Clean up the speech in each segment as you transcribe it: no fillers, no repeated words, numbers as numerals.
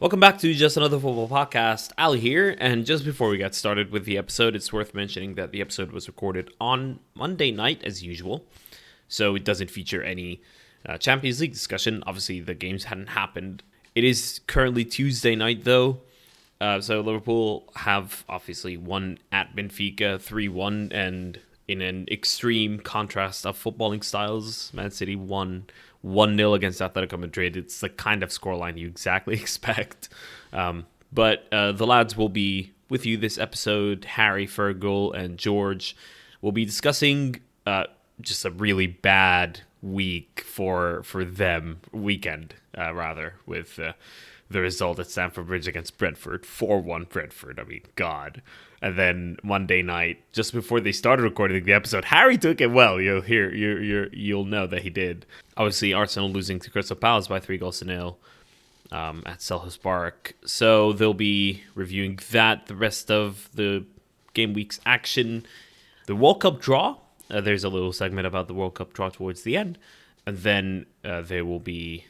Welcome back to Just Another Football Podcast. Ali here, and just before we get started with the episode, it's worth mentioning that the episode was recorded on Monday night as usual, so it doesn't feature any Champions League discussion. Obviously, the games hadn't happened. It is currently Tuesday night, though, so Liverpool have obviously won at Benfica 3-1, and in an extreme contrast of footballing styles, Man City won 1-0 against Atletico Madrid. It's the kind of scoreline you exactly expect. But the lads will be with you this episode. Harry, Fergal, and George will be discussing just a really bad week for them, weekend, rather, with the result at Stamford Bridge against Brentford. 4-1 Brentford. I mean, God. And then Monday night, just before they started recording the episode, Harry took it well. You'll know that he did. Obviously, Arsenal losing to Crystal Palace by 3-0 at Selhurst Park. So they'll be reviewing that, the rest of the game week's action, the World Cup draw. There's a little segment about the World Cup draw towards the end. And then they will be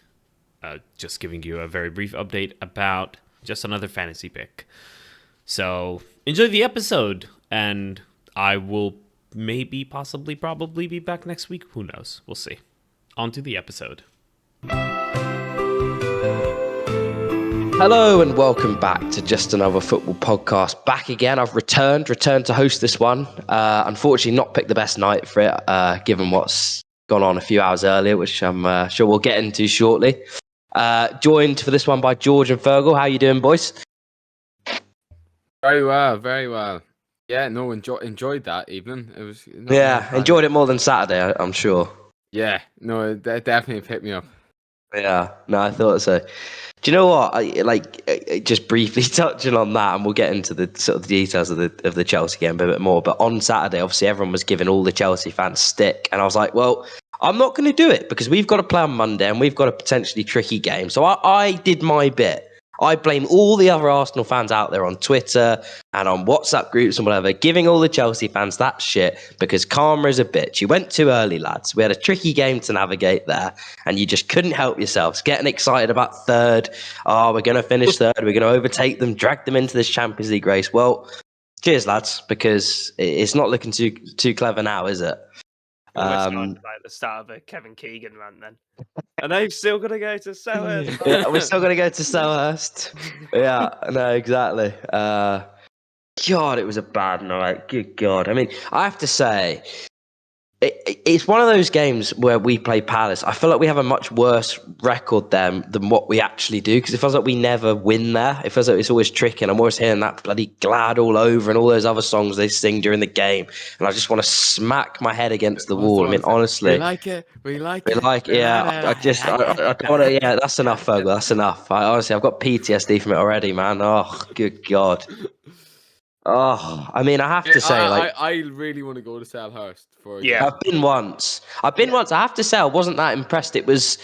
just giving you a very brief update about just another fantasy pick. So enjoy the episode, and I will probably be back next week. Who knows? We'll see. On to the episode. Hello and welcome back to Just Another Football Podcast. Back again. I've returned to host this one. Unfortunately, not picked the best night for it, given what's gone on a few hours earlier, which I'm sure we'll get into shortly. Joined for this one by George and Fergal. How you doing, boys? Very well. Yeah, no, enjoyed that evening. It was Enjoyed it more than Saturday, I'm sure. Yeah, no, it definitely picked me up. Yeah, no, I thought so. Do you know what? Just briefly touching on that, and we'll get into the sort of the details of the Chelsea game a bit more. But on Saturday, obviously, everyone was giving all the Chelsea fans stick, and I was like, well, I'm not going to do it because we've got to play on Monday, and we've got a potentially tricky game. So I did my bit. I blame all the other Arsenal fans out there on Twitter and on WhatsApp groups and whatever, giving all the Chelsea fans that shit because karma is a bitch. You went too early, lads. We had a tricky game to navigate there, and you just couldn't help yourselves. Getting excited about third. Oh, we're going to finish third. We're going to overtake them, drag them into this Champions League race. Well, cheers, lads, because it's not looking too clever now, is it? We're starting like the start of a Kevin Keegan rant then. And they've still got to go to Selhurst. Yeah, we're still going to go to Selhurst. Yeah, no, exactly. God, it was a bad night. Good God. I mean, I have to say, it's one of those games where we play Palace. I feel like we have a much worse record than what we actually do because it feels like we never win there. It feels like it's always tricky, and I'm always hearing that bloody Glad all over and all those other songs they sing during the game, and I just want to smack my head against the wall. I mean, honestly, we like it. Yeah. I don't want to. Yeah, that's enough, Fergal. That's enough. Honestly, I've got PTSD from it already, man. Oh, good God. Oh, I mean, I have to say, I really want to go to Selhurst for. Yeah, I've been once. I have to say, I wasn't that impressed. It was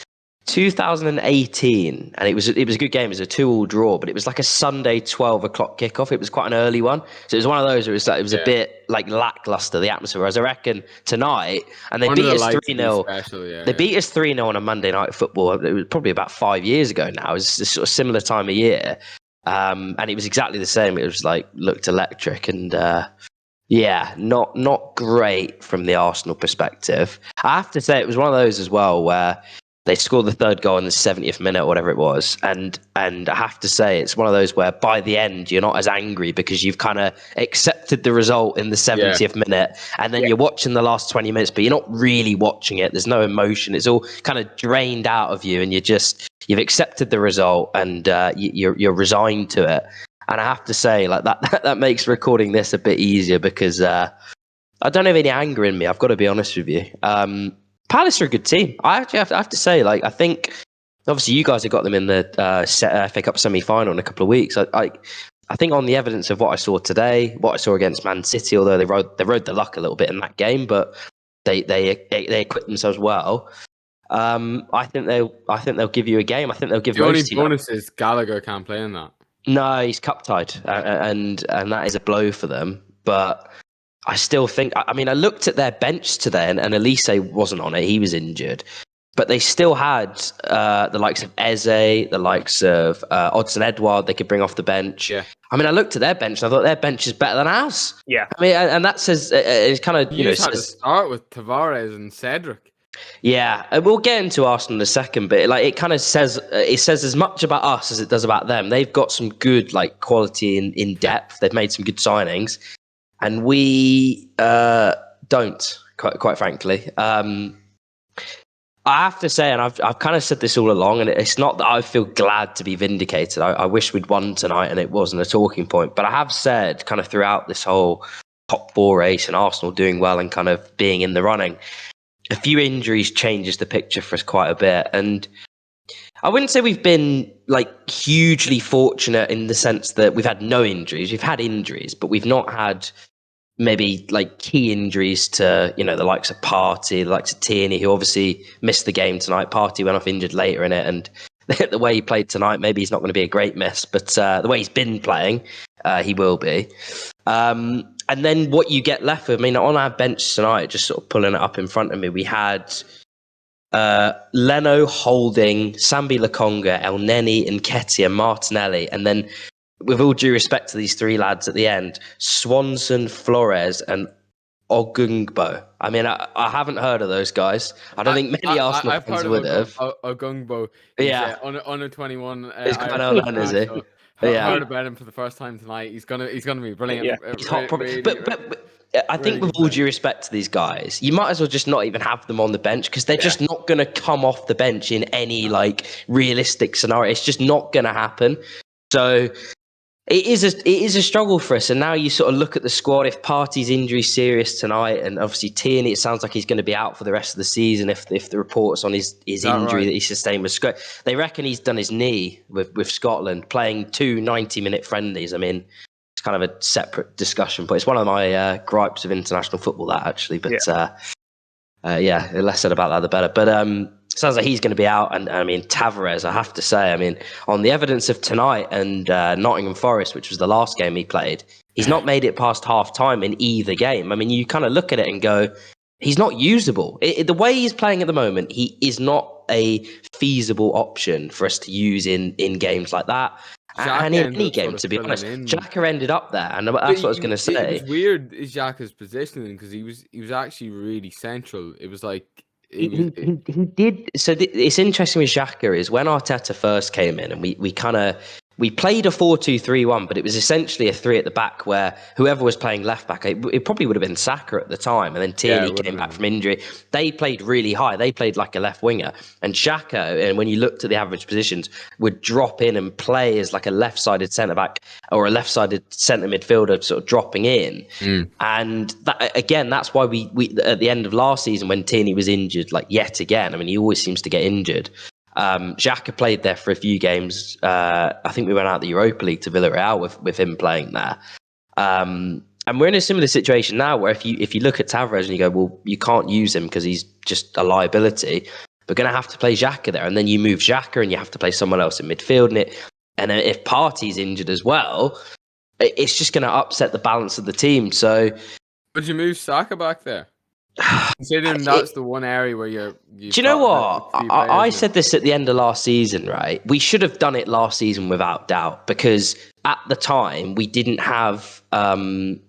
2018, and it was a good game. It was a 2-2 draw, but it was like a Sunday 12 o'clock kickoff. It was quite an early one, so it was one of those. Where it was a bit like lackluster, the atmosphere. Whereas I reckon tonight, and they beat us 3-0. They beat us 3-0 on a Monday night football. It was probably about 5 years ago now. It was this sort of similar time of year. And it was exactly the same. It was like looked electric and not great from the Arsenal perspective. I have to say it was one of those as well where they scored the third goal in the 70th minute or whatever it was, and I have to say it's one of those where by the end you're not as angry because you've kind of accepted the result in the 70th minute, and then you're watching the last 20 minutes, but you're not really watching it. There's no emotion. It's all kind of drained out of you, and you've accepted the result, and you're resigned to it. And I have to say, like that makes recording this a bit easier because I don't have any anger in me. I've got to be honest with you. Palace are a good team. I actually have to say, like, I think obviously you guys have got them in the FA Cup semi-final in a couple of weeks. I think on the evidence of what I saw today, what I saw against Man City, although they rode the luck a little bit in that game, but they equipped themselves well. I think they'll give you a game. I think they'll give the only bonus is Gallagher can't play in that. No, he's cup tied, and that is a blow for them. But I still think, I mean, I looked at their bench today, and Elise wasn't on it. He was injured. but they still had the likes of Eze, the likes of Odson Edouard they could bring off the bench. Yeah. I mean, I looked at their bench and I thought their bench is better than ours. Yeah. I mean, and that says, it's kind of, You just had to start with Tavares and Cedric. Yeah, we'll get into Arsenal in a second, but like it kind of says as much about us as it does about them. They've got some good like quality in depth. They've made some good signings, and we don't. Quite frankly, I have to say, and I've kind of said this all along, and it's not that I feel glad to be vindicated. I wish we'd won tonight, and it wasn't a talking point. But I have said kind of throughout this whole top four race and Arsenal doing well and kind of being in the running. A few injuries changes the picture for us quite a bit. And I wouldn't say we've been like hugely fortunate in the sense that we've had no injuries. We've had injuries, but we've not had maybe like key injuries to, the likes of Partey, the likes of Tierney, who obviously missed the game tonight. Partey went off injured later in it. And the way he played tonight, maybe he's not going to be a great miss, but the way he's been playing, he will be. And then what you get left with, I mean, on our bench tonight, just sort of pulling it up in front of me, we had Leno, Holding, Sambi Lokonga, El Neni, Nketiah, Martinelli, and then, with all due respect to these three lads at the end, Swanson, Flores, and Ogungbo. I mean, I haven't heard of those guys. I don't think many Arsenal fans would have. Ogungbo. Yeah. Under 21. He's quite known, is he? Heard about him for the first time tonight. He's gonna be brilliant. Yeah. He's hot, probably. But I think with all due respect to these guys, you might as well just not even have them on the bench because they're just not going to come off the bench in any like realistic scenario. It's just not going to happen. So it is a struggle for us. And now you sort of look at the squad. If Partey's injury serious tonight, and obviously Tierney, it sounds like he's going to be out for the rest of the season. If the reports on his injury that he sustained with Scott, they reckon he's done his knee with Scotland, playing 2 90-minute friendlies. I mean, it's kind of a separate discussion, but it's one of my gripes of international football, that actually. But the less said about that, the better. But sounds like he's going to be out. And I mean, Tavares, I have to say, I mean, on the evidence of tonight and Nottingham Forest, which was the last game he played, he's not made it past half time in either game. I mean, you kind of look at it and go, he's not usable. The way he's playing at the moment, he is not a feasible option for us to use in games like that. Xhaka and in any game, to be honest, Xhaka ended up there, and that's what I was going to say. It was weird, Xhaka's positioning, because he was actually really central. It was like he did. So it's interesting with Xhaka is when Arteta first came in, and we played a 4-2-3-1, but it was essentially a 3 at the back where whoever was playing left back, it probably would have been Saka at the time, and then Tierney came back from injury. They played really high. They played like a left winger, and Xhaka, and when you looked at the average positions, would drop in and play as like a left-sided centre back or a left-sided centre midfielder, sort of dropping in. And that, again, that's why we at the end of last season when Tierney was injured, like yet again. I mean, he always seems to get injured. Xhaka played there for a few games. I think we went out the Europa League to Villarreal with him playing there. And we're in a similar situation now where if you look at Tavares and you go, well, you can't use him because he's just a liability, we're going to have to play Xhaka there. And then you move Xhaka and you have to play someone else in midfield. And if Partey's injured as well, it's just going to upset the balance of the team. So would you move Saka back there? Considering that's the one area where do you know what? I said this at the end of last season, right? We should have done it last season without doubt, because at the time we didn't have the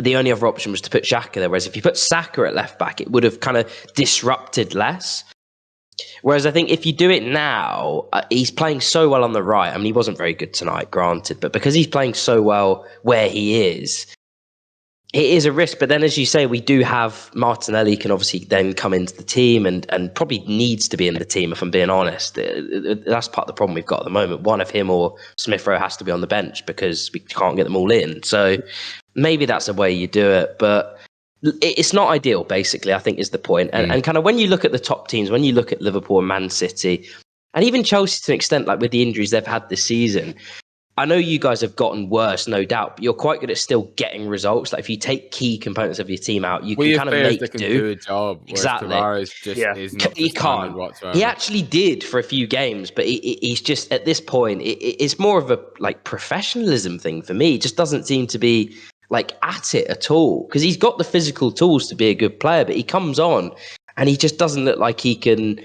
only other option was to put Xhaka there. Whereas if you put Saka at left back, it would have kind of disrupted less. Whereas I think if you do it now, he's playing so well on the right. I mean, he wasn't very good tonight, granted, but because he's playing so well where he is, it is a risk. But then, as you say, we do have Martinelli can obviously then come into the team and probably needs to be in the team, if I'm being honest. That's part of the problem we've got at the moment. One of him or Smith Rowe has to be on the bench because we can't get them all in. So maybe that's a way you do it. But it's not ideal, basically, I think is the point. And kind of when you look at the top teams, when you look at Liverpool and Man City, and even Chelsea to an extent, like with the injuries they've had this season, I know you guys have gotten worse, no doubt, but you're quite good at still getting results. Like if you take key components of your team out, you can kind of make do a job. Exactly. Tavares just isn't. He can't. Whatsoever. He actually did for a few games, but he's just at this point. It's more of a like professionalism thing for me. He just doesn't seem to be like at it at all, because he's got the physical tools to be a good player, but he comes on and he just doesn't look like he can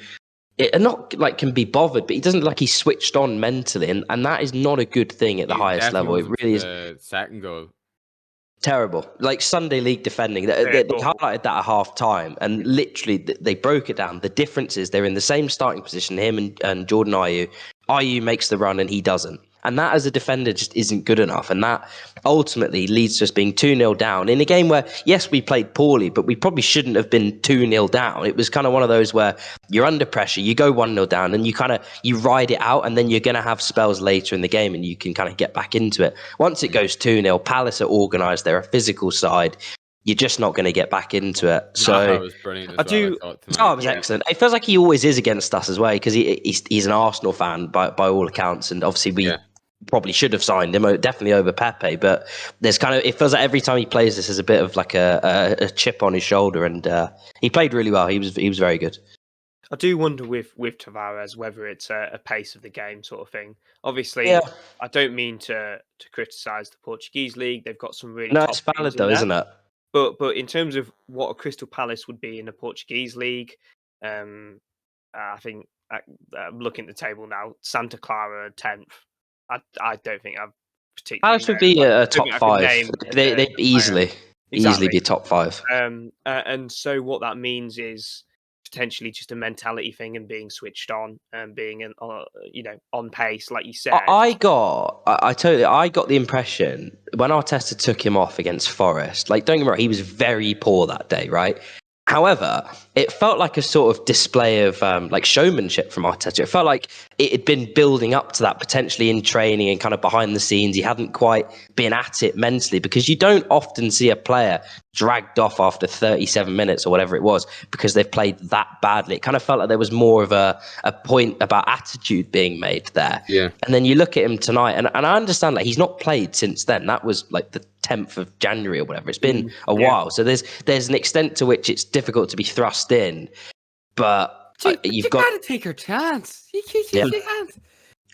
not like can be bothered, but he doesn't look like he's switched on mentally, and that is not a good thing at the He highest definitely level. It wasn't really is. the second goal. Terrible. Like Sunday League defending. They highlighted that at half time and literally they broke it down. The difference is they're in the same starting position, him and Jordan Ayew. Ayew makes the run and he doesn't. And that as a defender just isn't good enough. And that ultimately leads to us being 2-0 down in a game where, yes, we played poorly, but we probably shouldn't have been 2-0 down. It was kind of one of those where you're under pressure, you go 1-0 down and you ride it out, and then you're going to have spells later in the game and you can kind of get back into it. Once it goes 2-0, Palace are organised, they're a physical side. You're just not going to get back into it. So was brilliant as I well, do. I thought, tonight. it was excellent. It feels like he always is against us as well because he's an Arsenal fan by all accounts, and obviously we probably should have signed him, definitely over Pepe. But there's it feels like every time he plays this, there's a bit of like a chip on his shoulder, and he played really well. He was very good. I do wonder with Tavares whether it's a pace of the game sort of thing. Obviously, Yeah. I don't mean to criticise the Portuguese league. They've got some really No, top it's teams valid in though, there. isn't it? But in terms of what a Crystal Palace would be in the Portuguese league, I think I'm looking at the table now. Santa Clara 10th. I don't think I've particularly. Palace would be a top I could 5. name They'd easily be top 5. And so what that means is potentially just a mentality thing and being switched on and being on pace, like you said. I got the impression when Arteta took him off against Forest, like don't get me wrong, he was very poor that day, right? However, it felt like a sort of display of like showmanship from Arteta. It felt like it had been building up to that potentially in training and kind of behind the scenes. He hadn't quite been at it mentally because you don't often see a player dragged off after 37 minutes or whatever it was because they've played that badly. It kind of felt like there was more of a point about attitude being made there. Yeah. And then you look at him tonight, and I understand that he's not played since then. That was like the 10th of January or whatever. It's been a while. So there's an extent to which it's difficult to be thrust in. But you've got to take your chance. You can't.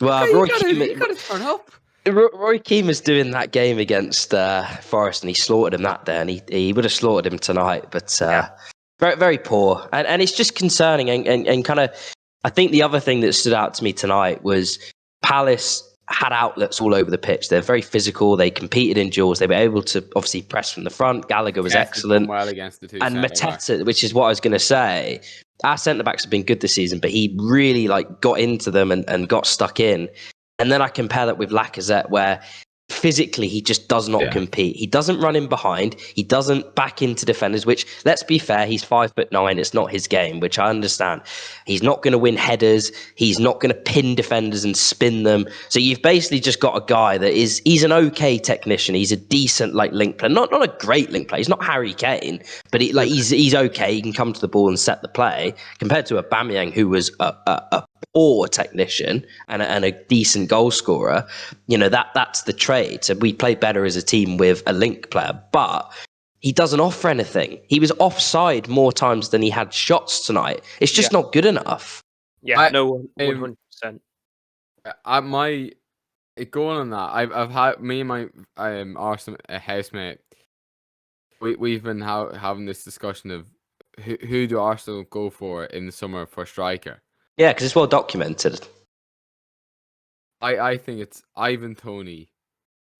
Well, You gotta turn up. Roy Keane was doing that game against Forest, and he slaughtered him that day, and he would have slaughtered him tonight. But very, very poor, and it's just concerning. And kind of, I think the other thing that stood out to me tonight was Palace had outlets all over the pitch. They're very physical. They competed in duels. They were able to obviously press from the front. Gallagher was excellent, well against the two and centre-backs. Mateta, which is what I was going to say. Our centre backs have been good this season, but he really got into them and got stuck in. And then I compare that with Lacazette, where physically he just does not compete. He doesn't run in behind. He doesn't back into defenders, which, let's be fair, he's 5'9". It's not his game, which I understand. He's not going to win headers. He's not going to pin defenders and spin them. So you've basically just got a guy that he's an okay technician. He's a decent link player. Not a great link player. He's not Harry Kane, but he's okay. He can come to the ball and set the play compared to Aubameyang, who was a poor technician and a decent goal scorer. That's the trade. So we play better as a team with a link player, but he doesn't offer anything. He was offside more times than he had shots tonight. It's just not good enough. Yeah, 100%. Going on that, I've had me and my Arsenal housemate. We've been having this discussion of who do Arsenal go for in the summer for striker. Yeah, because it's well documented. I think it's Ivan Toney.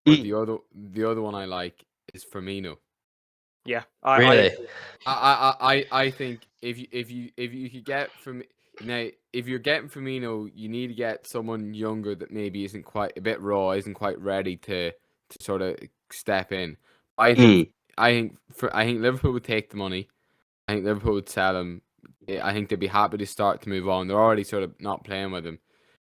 But the other one I like is Firmino. Yeah, Really? I think if you could get if you're getting Firmino, you need to get someone younger that maybe isn't quite a bit raw, isn't quite ready to sort of step in. I think Liverpool would take the money. I think Liverpool would sell him. I think they'd be happy to start to move on. They're already sort of not playing with him.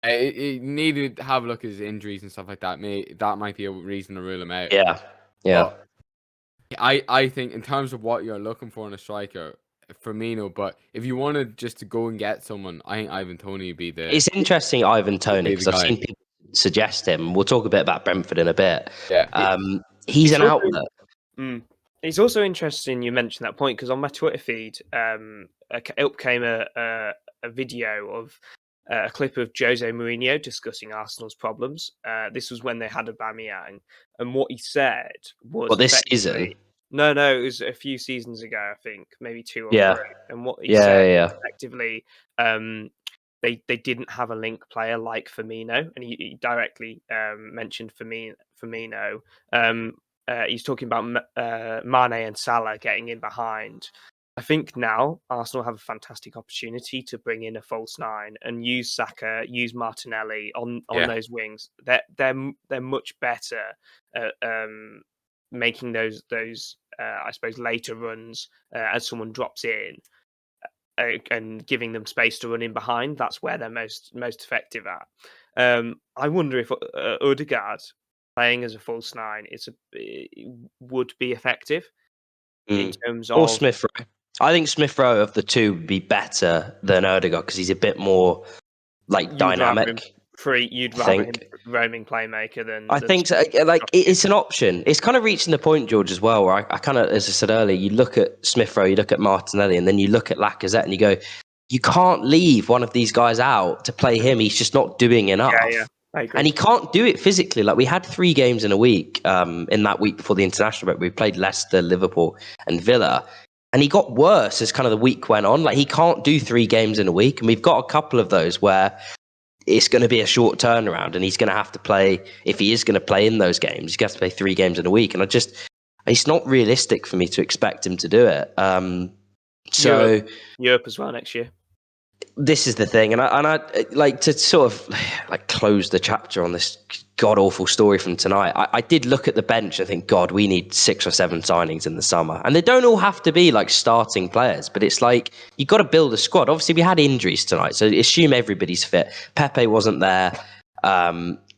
You need to have a look at his injuries and stuff like that. That might be a reason to rule him out. Yeah. But I think in terms of what you're looking for in a striker, Firmino. But if you wanted just to go and get someone, I think Ivan Toney would be the. It's interesting, Ivan Toney, because I've seen people suggest him. We'll talk a bit about Brentford in a bit. Yeah. He's an outlet. It's also interesting you mentioned that point because on my Twitter feed, up came a video of a clip of Jose Mourinho discussing Arsenal's problems. This was when they had Aubameyang, and what he said was... Well, this season? No, it was a few seasons ago, I think, maybe 2 or 3. And what he said effectively, they didn't have a link player like Firmino, and he directly mentioned Firmino. He's talking about Mane and Salah getting in behind. I think now Arsenal have a fantastic opportunity to bring in a false nine and use Saka, use Martinelli on those wings. They're much better at making those I suppose later runs as someone drops in and giving them space to run in behind. That's where they're most effective at. I wonder if Odegaard playing as a false nine would be effective in terms or of Smith Rowe. I think Smith Rowe of the two would be better than Odegaard because he's a bit more like dynamic. You'd rather him roaming playmaker than. I think so. Like it's an option. It's kind of reaching the point, George, as well. Where I kind of, as I said earlier, you look at Smith Rowe, you look at Martinelli, and then you look at Lacazette, and you go, you can't leave one of these guys out to play him. He's just not doing enough. Yeah, I agree. And he can't do it physically. Like we had 3 games in a week. In that week before the international break, we played Leicester, Liverpool, and Villa. And he got worse as kind of the week went on. Like he can't do 3 games in a week. And we've got a couple of those where it's going to be a short turnaround and he's going to have to play, if he is going to play in those games, he's going to have to play 3 games in a week. And it's not realistic for me to expect him to do it. Europe as well next year. This is the thing, and I like to sort of like close the chapter on this god awful story from tonight. I did look at the bench and think, God, we need 6 or 7 signings in the summer, and they don't all have to be like starting players, but it's like you got to build a squad. Obviously, we had injuries tonight, so assume everybody's fit. Pepe wasn't there,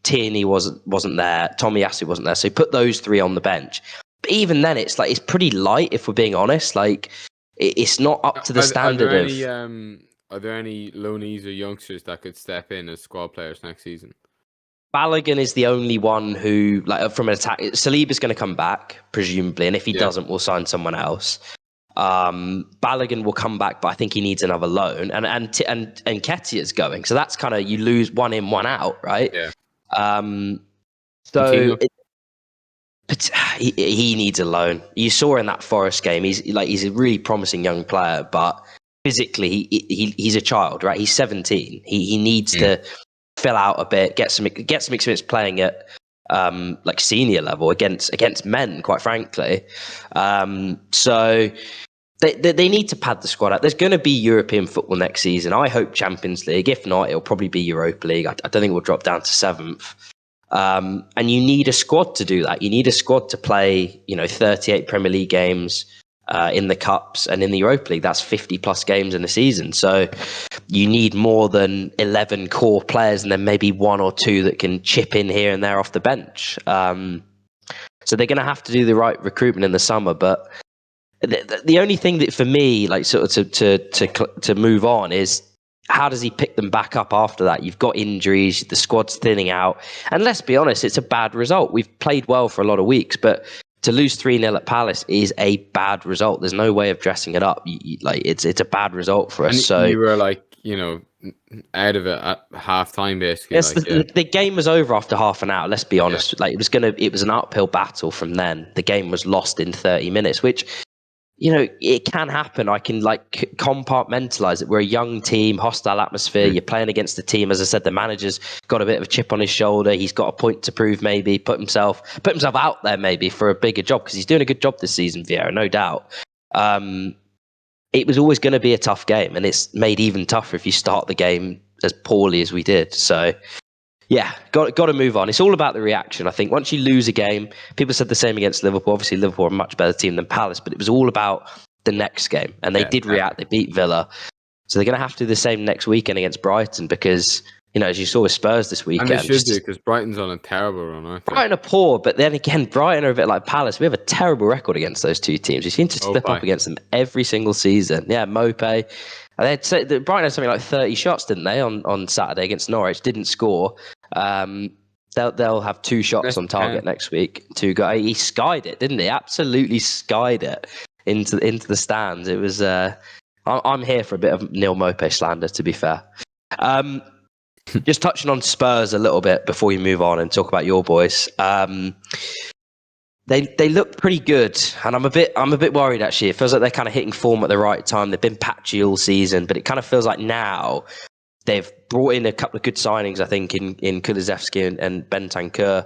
Tierney wasn't there, Tomiyasu wasn't there, so put those 3 on the bench. But even then, it's pretty light if we're being honest. Like it's not up to the standard of. Are there any loanees or youngsters that could step in as squad players next season? Balogun is the only one who, like, from an attack. Saliba's going to come back, presumably, and if he doesn't, we'll sign someone else. Balogun will come back, but I think he needs another loan, and Nketiah's going, so that's kind of you lose one in, one out, right? Yeah. He needs a loan. You saw in that Forest game, he's a really promising young player, but physically he's a child, right? He's 17. He needs to fill out a bit, get some experience playing at like senior level against men, quite frankly. So they need to pad the squad out. There's going to be European football next season. I hope Champions League. If not, it'll probably be Europa League. I don't think we'll drop down to 7th. And you need a squad to do that. You need a squad to play, 38 Premier League games in the Cups and in the Europa League. That's 50 plus games in a season. So you need more than 11 core players and then maybe 1 or 2 that can chip in here and there off the bench. So they're going to have to do the right recruitment in the summer. But the only thing that for me, like sort of to move on is, how does he pick them back up after that? You've got injuries, the squad's thinning out. And let's be honest, it's a bad result. We've played well for a lot of weeks, but to lose 3-0 at Palace is a bad result. There's no way of dressing it up. It's a bad result for us. And so you were out of it at half time, basically. Yes, the game was over after half an hour. Let's be honest. Yeah. It was an uphill battle from then. The game was lost in 30 minutes, which, it can happen. I can compartmentalize it. We're a young team, hostile atmosphere. You're playing against the team. As I said, the manager's got a bit of a chip on his shoulder. He's got a point to prove, maybe put himself out there maybe for a bigger job, because he's doing a good job this season, Vieira, no doubt. It was always going to be a tough game, and it's made even tougher if you start the game as poorly as we did. So yeah, got to move on. It's all about the reaction. I think once you lose a game, people said the same against Liverpool. Obviously, Liverpool are a much better team than Palace, but it was all about the next game. And they did react. They beat Villa. So they're going to have to do the same next weekend against Brighton, because, as you saw with Spurs this weekend. And they should do, because Brighton's on a terrible run, aren't they? Brighton are poor, but then again, Brighton are a bit like Palace. We have a terrible record against those two teams. We seem to slip up against them every single season. Yeah, Mope. Brighton had something like 30 shots, didn't they, on Saturday against Norwich? Didn't score. They'll have 2 shots on target next week. 2 guys. He skied it, didn't he? Absolutely skied it into the stands. It was. I'm here for a bit of Neil Mope slander, to be fair. Just touching on Spurs a little bit before we move on and talk about your boys. They look pretty good, and I'm a bit worried actually. It feels like they're kind of hitting form at the right time. They've been patchy all season, but it kind of feels like now They've brought in a couple of good signings, I think, in Kulusevski and Bentancur.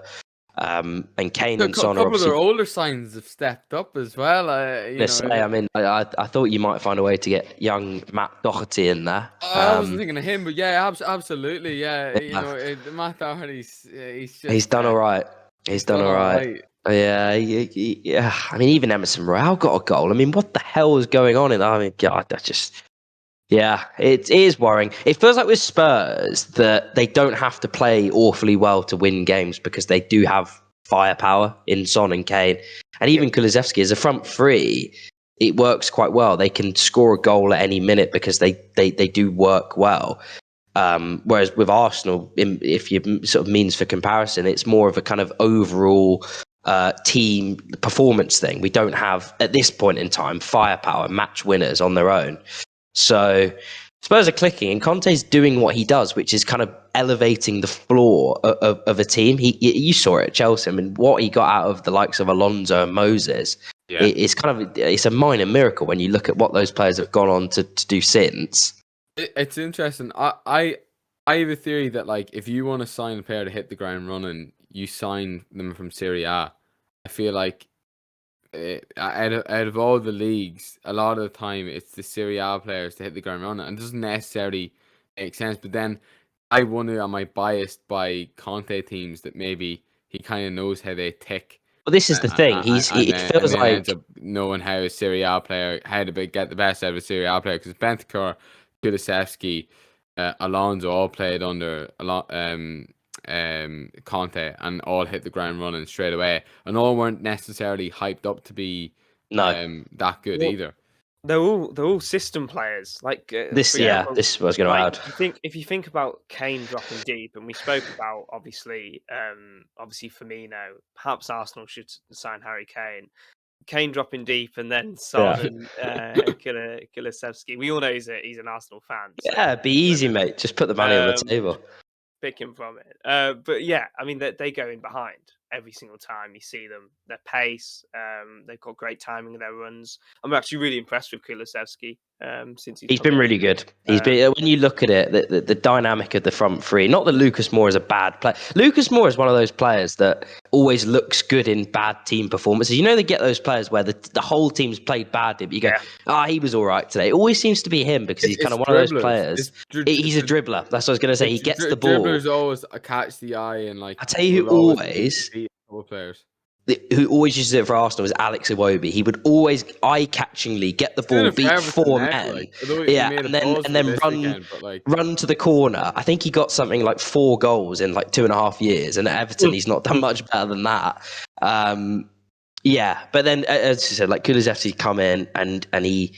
And Kane and Son a are couple of their obviously. older signs have stepped up as well. I mean, I thought you might find a way to get young Matt Doherty in there. I wasn't thinking of him, but yeah, absolutely, yeah. Yeah. Matt Doherty's he's just He's done all right. He's done all right. Yeah, yeah. I mean, even Emerson Royale got a goal. I mean, what the hell is going on? I mean, God, that's just. Yeah, it is worrying. It feels like with Spurs that they don't have to play awfully well to win games because they do have firepower in Son and Kane. And even Kulusevski as a front three, it works quite well. They can score a goal at any minute because they do work well. Whereas with Arsenal, if you sort of means for comparison, it's more of a kind of overall team performance thing. We don't have, at this point in time, firepower, match winners on their own. So Spurs are clicking, and Conte's doing what he does, which is kind of elevating the floor of a team. You saw it at Chelsea. I mean, what he got out of the likes of Alonso and Moses is it's a minor miracle when you look at what those players have gone on to do since. It's interesting. I have a theory that like if you want to sign a player to hit the ground running, you sign them from Serie A. I feel like out of all the leagues, a lot of the time it's the Serie A players to hit the ground running, and it doesn't necessarily make sense. But then I wonder, am I biased by Conte teams that maybe he kind of knows how they tick? Well, this is the thing. It feels then like ends up knowing how a Serie A player, how to get the best out of a Serie A player. Because Bentancur, Kulusevski, Alonso all played under a lot. Conte, and all hit the ground running straight away, and all weren't necessarily hyped up to be that good either. They're all system players. Like this, example, this is what I was going to add. If you think about Kane dropping deep, and we spoke about obviously Firmino. Perhaps Arsenal should sign Harry Kane. Kane dropping deep, and then Son and Kulusevski. We all know he's an Arsenal fan. So, yeah, be easy, mate. Just put the money on the table. Pick him from it. But yeah, I mean, they go in behind every single time you see them. Their pace, they've got great timing in their runs. I'm actually really impressed with Kulusevski since he's been really good. He's been, when you look at it, the dynamic of the front three. Not that Lucas Moura is a bad player. Lucas Moura is one of those players that always looks good in bad team performances. You know, they get those players where the whole team's played badly, but you go, he was all right today. It always seems to be him because he's kind of one of those players. He's a dribbler. That's what I was going to say. He gets the ball. Dribblers always catch the eye, and like I tell you who always. Players. Who always uses it for Arsenal is Alex Iwobi. He would always eye-catchingly get the ball, beat four men, and then run to the corner. I think he got something like 4 goals in like 2.5 years, and at Everton he's not done much better than that. But then as you said, like Kulusevski come in and he's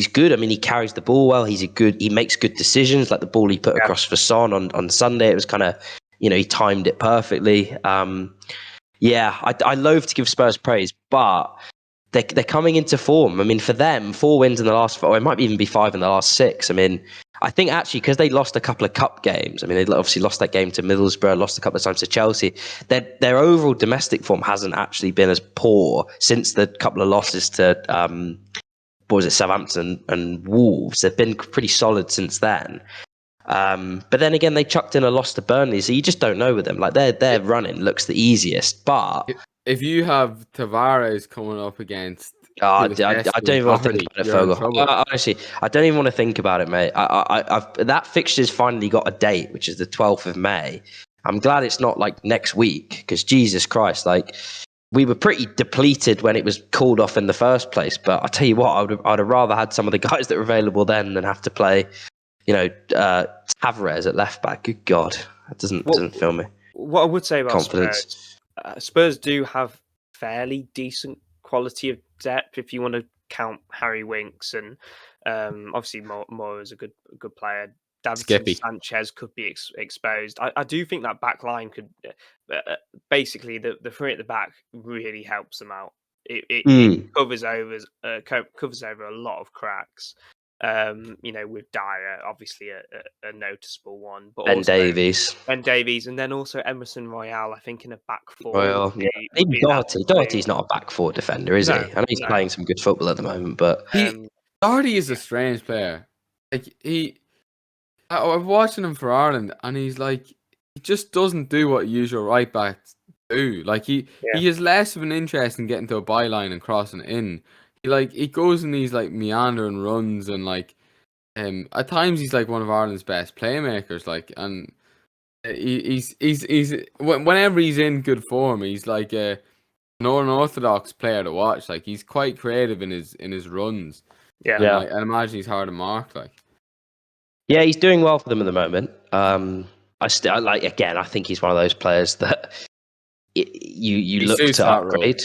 good. I mean, he carries the ball well. He makes good decisions. Like the ball he put across for Son on Sunday, it was kind of. He timed it perfectly. I loathe to give Spurs praise, but they're coming into form. I mean, for them, 4 wins in the last 4, it might even be 5 in the last 6. I mean, I think actually because they lost a couple of cup games. I mean, they obviously lost that game to Middlesbrough, lost a couple of times to Chelsea. Their overall domestic form hasn't actually been as poor since the couple of losses to Southampton and Wolves. They've been pretty solid since then. But then again, they chucked in a loss to Burnley, so you just don't know with them. Like their running looks the easiest, but if you have Tavares coming up against, I don't even want to think about it, Fergal. Honestly, I don't even want to think about it, mate. That fixture's finally got a date, which is the 12th of May. I'm glad it's not like next week, because Jesus Christ, like we were pretty depleted when it was called off in the first place. But I tell you what, I'd have rather had some of the guys that were available then than have to play. Tavares at left back. Good God, that doesn't fill me. What I would say about confidence. Spurs do have fairly decent quality of depth if you want to count Harry Winks and obviously Moore is a good player. Davinson Sanchez could be exposed. I do think that back line could basically the three at the back really helps them out. It covers over a lot of cracks. With Dyer, obviously a noticeable one, but Ben also Davies, and then also Emerson Royale. I think in a back four. Royale, even Doherty's not a back four defender, is he? I know he's playing some good football at the moment, but Doherty is a strange player. Like I'm watching him for Ireland, and he just doesn't do what usual right backs do. Like he has less of an interest in getting to a byline and crossing it in. He goes in these meandering runs, and at times he's one of Ireland's best playmakers. And he's whenever he's in good form, he's an unorthodox player to watch. He's quite creative in his runs. Yeah. And I imagine he's hard to mark. Yeah, he's doing well for them at the moment. Again, I think he's one of those players that you He look suits to that role. upgrade,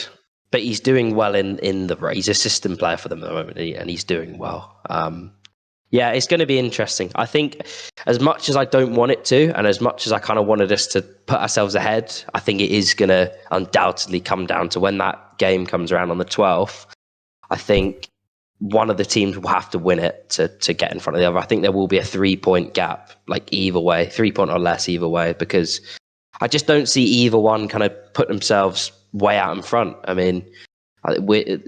but he's doing well in the he's a system player for them at the moment, and he's doing well. Yeah, it's going to be interesting. I think as much as I don't want it to, and as much as I kind of wanted us to put ourselves ahead, I think it is going to undoubtedly come down to when that game comes around on the 12th. I think one of the teams will have to win it to get in front of the other. I think there will be a 3-point gap, either way, 3-point or less either way, because I just don't see either one kind of put themselves way out in front. I mean,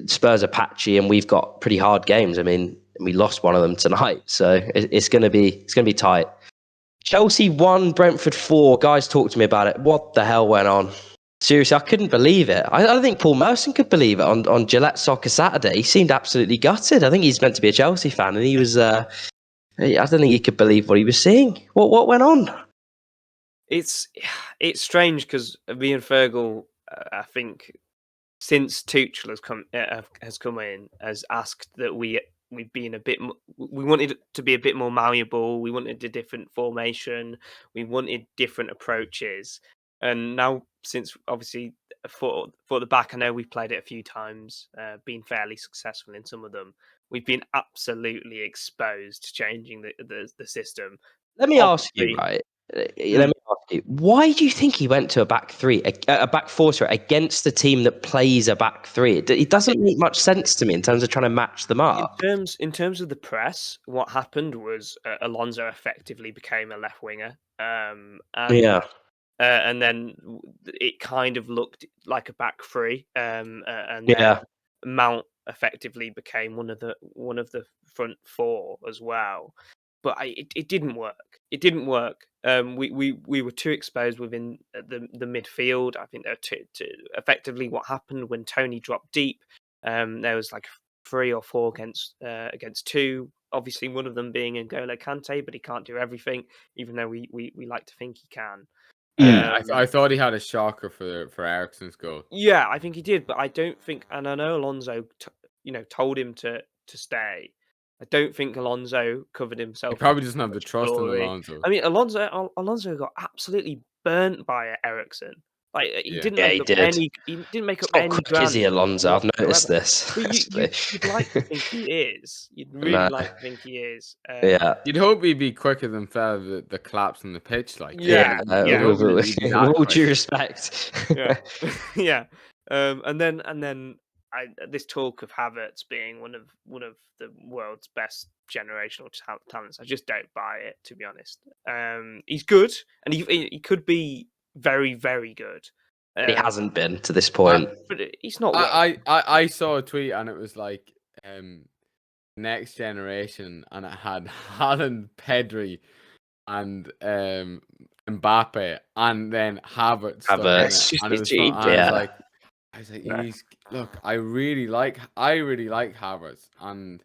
Spurs are patchy, and we've got pretty hard games. I mean, we lost one of them tonight, so it's going to be tight. Chelsea 1, Brentford 4. Guys, talk to me about it. What the hell went on? Seriously, I couldn't believe it. I don't think Paul Merson could believe it on Gillette Soccer Saturday. He seemed absolutely gutted. I think he's meant to be a Chelsea fan, and he was. I don't think he could believe what he was seeing. What went on? It's strange because me and Fergal, I think, since Tuchel has come in, has asked that we've been a bit. We wanted to be a bit more malleable. We wanted a different formation. We wanted different approaches. And now, since obviously for the back, I know we've played it a few times, been fairly successful in some of them. We've been absolutely exposed to changing the system. Let me ask you, right? Let me ask you, why do you think he went to a back four, against a team that plays a back three? It doesn't make much sense to me in terms of trying to match them up. In terms of the press, what happened was Alonso effectively became a left winger, and then it kind of looked like a back three, and then Mount effectively became one of the front four as well. But it didn't work. It didn't work. We were too exposed within the midfield. I think effectively what happened when Tony dropped deep. There was 3 or 4 against 2. Obviously, one of them being N'Golo Kante, but he can't do everything, even though we like to think he can. I thought he had a shocker for Eriksen's goal. Yeah, I think he did, but I don't think, and I know Alonso, told him to stay. I don't think Alonso covered himself. He probably doesn't have the trust in Alonso. I mean, Alonso got absolutely burnt by Eriksen. He didn't make up any. He didn't make up any ground. Is he, Alonso? I've noticed this. You'd like to think he is. You'd really like to think he is. You'd hope he'd be quicker than the collapse on the pitch. With all due respect. Yeah. And then this talk of Havertz being one of the world's best generational talents, I just don't buy it, to be honest. He's good, and he could be very, very good. He hasn't been to this point, but he's not. I saw a tweet, and it was next generation, and it had Haaland, Pedri, and Mbappe, and then Havertz. And it was fun. I was like, look, I really like Havertz, and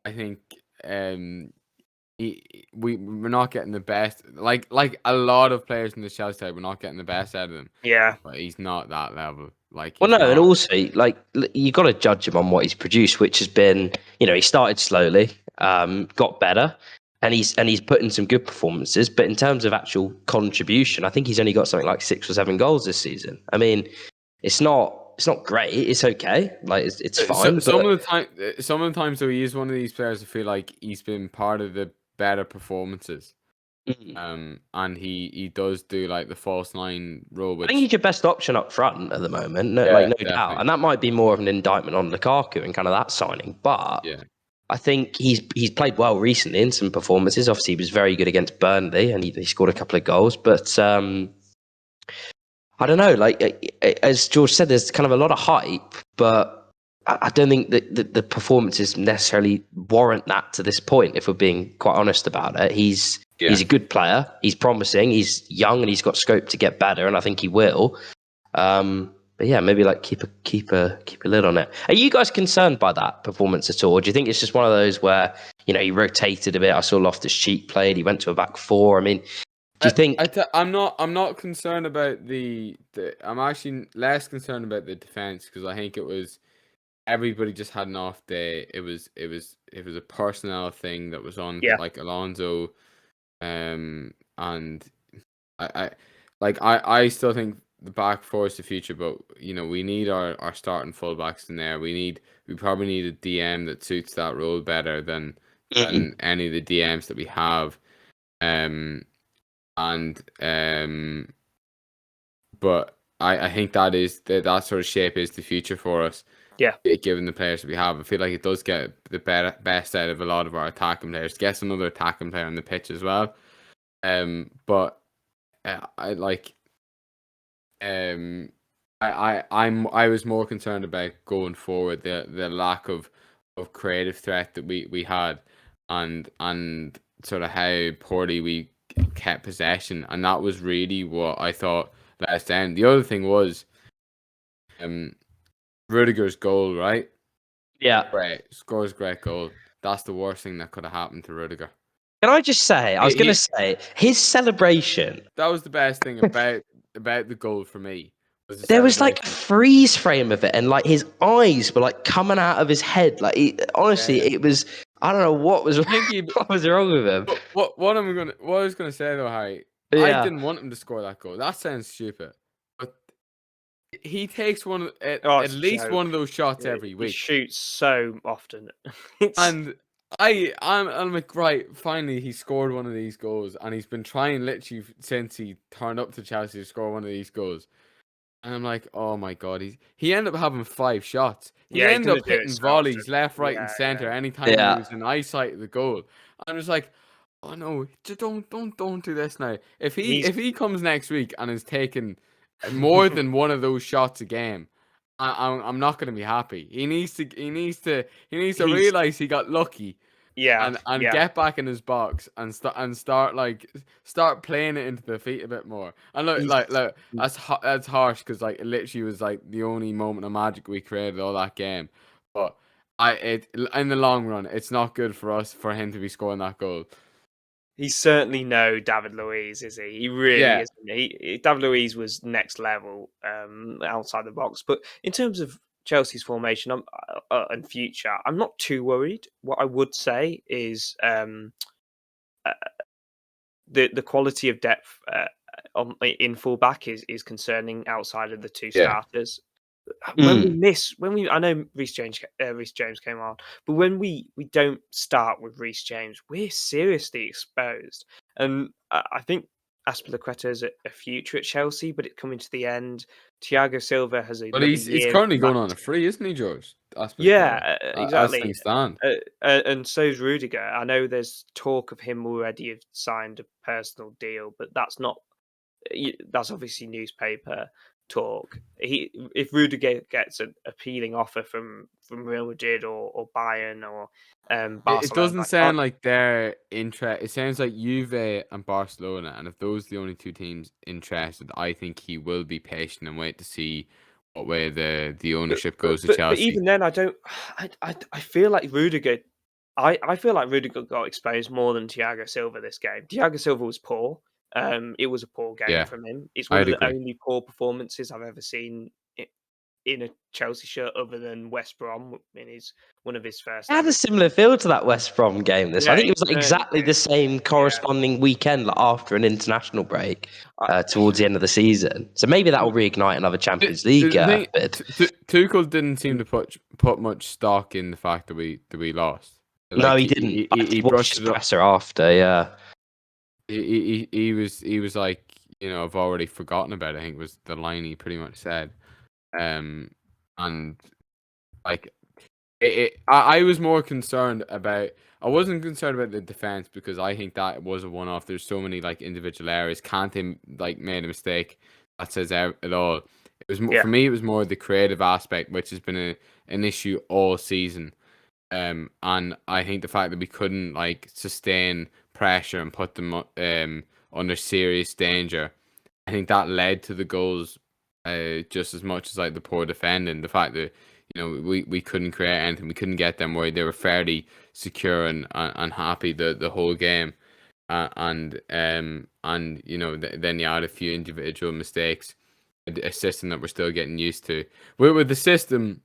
I think we're not getting the best. Like a lot of players in the Chelsea side, we're not getting the best out of him. Yeah, but he's not that level. and also you got to judge him on what he's produced, which has been, he started slowly, got better, and he's put in some good performances. But in terms of actual contribution, I think he's only got something like 6 or 7 goals this season. I mean, it's not great. It's okay. It's fine. Some of the times though, he is one of these players I feel like he's been part of the better performances. And he does do the false 9 role. I think he's your best option up front at the moment. No doubt. And that might be more of an indictment on Lukaku and kind of that signing. But I think he's played well recently in some performances. Obviously, he was very good against Burnley, and he scored a couple of goals. But I don't know. As George said, there's kind of a lot of hype, but I don't think that the performances necessarily warrant that to this point. If we're being quite honest about it, he's a good player. He's promising. He's young and he's got scope to get better, and I think he will. But yeah, maybe like keep a lid on it. Are you guys concerned by that performance at all? Or do you think it's just one of those where he rotated a bit? I saw Loftus-Cheek played. He went to a back four. I mean, do you think? I'm not concerned about the. I'm actually less concerned about the defense because I think it was everybody just had an off day. It was a personnel thing that was on like Alonso, and I still think the back four is the future, but we need our starting fullbacks in there. We probably need a DM that suits that role better than any of the DMs that we have. But I think that sort of shape is the future for us. Yeah. Given the players that we have, I feel like it does get the best out of a lot of our attacking players. Gets another attacking player on the pitch as well. But I was more concerned about going forward the lack of creative threat that we had and sort of how poorly we kept possession, and that was really what I thought let us down. The other thing was Rudiger's goal, right? Yeah. Great. Scores great goal. That's the worst thing that could have happened to Rudiger. Can I just say? I was going to say his celebration. That was the best thing about the goal for me. There was like a freeze frame of it, and like his eyes were like coming out of his head. Like honestly, it was. I don't know what was what was wrong with him. What I was gonna say though, Harry. I didn't want him to score that goal. That sounds stupid, but he takes at least one of those shots every week. He shoots so often, and I'm like, right, finally he scored one of these goals, and he's been trying literally since he turned up to Chelsea to score one of these goals. And I'm like, oh my god, he ended up having 5 shots. He ended up hitting volleys left, right, and center anytime he was in eyesight of the goal. I was like, oh no, just don't do this now. If he comes next week and is taking more than one of those shots a game, I'm not going to be happy. He needs to realize he got lucky. Yeah, and get back in his box and start playing it into the feet a bit more. And look, that's harsh because like it literally was like the only moment of magic we created all that game. But in the long run, it's not good for him to be scoring that goal. He's certainly no David Luiz, is he? He really isn't. David Luiz was next level outside the box. But in terms of Chelsea's formation and future, I'm not too worried. What I would say is the quality of depth in fullback is concerning outside of the two starters. When I know Reece James came on, but when we don't start with Reece James, we're seriously exposed. And I think Azpilicueta is a future at Chelsea, but it's coming to the end. Thiago Silva has a. But he's currently going on a free, isn't he, George? Yeah, exactly. As things stand. And so's Rudiger. I know there's talk of him already have signed a personal deal, but that's obviously newspaper talk. If Rudiger gets an appealing offer from Real Madrid or Bayern or Barcelona, it doesn't sound like they're interested. It sounds like Juve and Barcelona, and if those are the only two teams interested, I think he will be patient and wait to see what way the ownership goes to Chelsea. But even then, I feel like Rudiger. I feel like Rudiger got exposed more than Thiago Silva this game. Thiago Silva was poor. It was a poor game from him. It's one of the only poor performances I've ever seen in a Chelsea shirt, other than West Brom in one of his first. It had a similar feel to that West Brom game. I think it was exactly the same corresponding weekend after an international break towards the end of the season. So maybe that will reignite another Champions League bid. Tuchel didn't seem to put much stock in the fact that we lost. Like, no, he didn't. He brushed the presser after. Yeah. He was like, I've already forgotten about it, I think was the line he pretty much said. And like I was more concerned about. I wasn't concerned about the defense because I think that was a one-off. There's so many like individual errors. Kante like made a mistake that says it all. It was for me. It was more the creative aspect, which has been an issue all season. And I think the fact that we couldn't like sustain pressure and put them under serious danger, I think that led to the goals just as much as like the poor defending. The fact that we couldn't create anything, we couldn't get them where they were fairly secure and happy the whole game, and then you add a few individual mistakes, a system that we're still getting used to. With the system,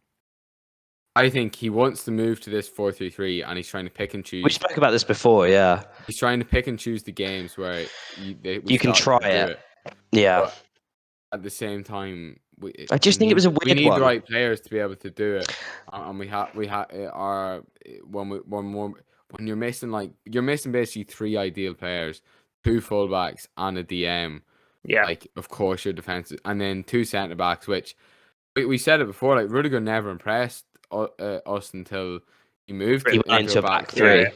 I think he wants to move to this 4-3-3, and he's trying to pick and choose. We spoke about this before, yeah. He's trying to pick and choose the games where you can try it. Yeah. But at the same time, I just think it was a weird we need one. the right players to be able to do it, and we are when you're missing basically 3 ideal players, 2 fullbacks and a DM. Yeah. Like, of course, your defense, and then 2 centre backs, which we said it before. Like, Rudiger never impressed us until he moved. He went into a back 3.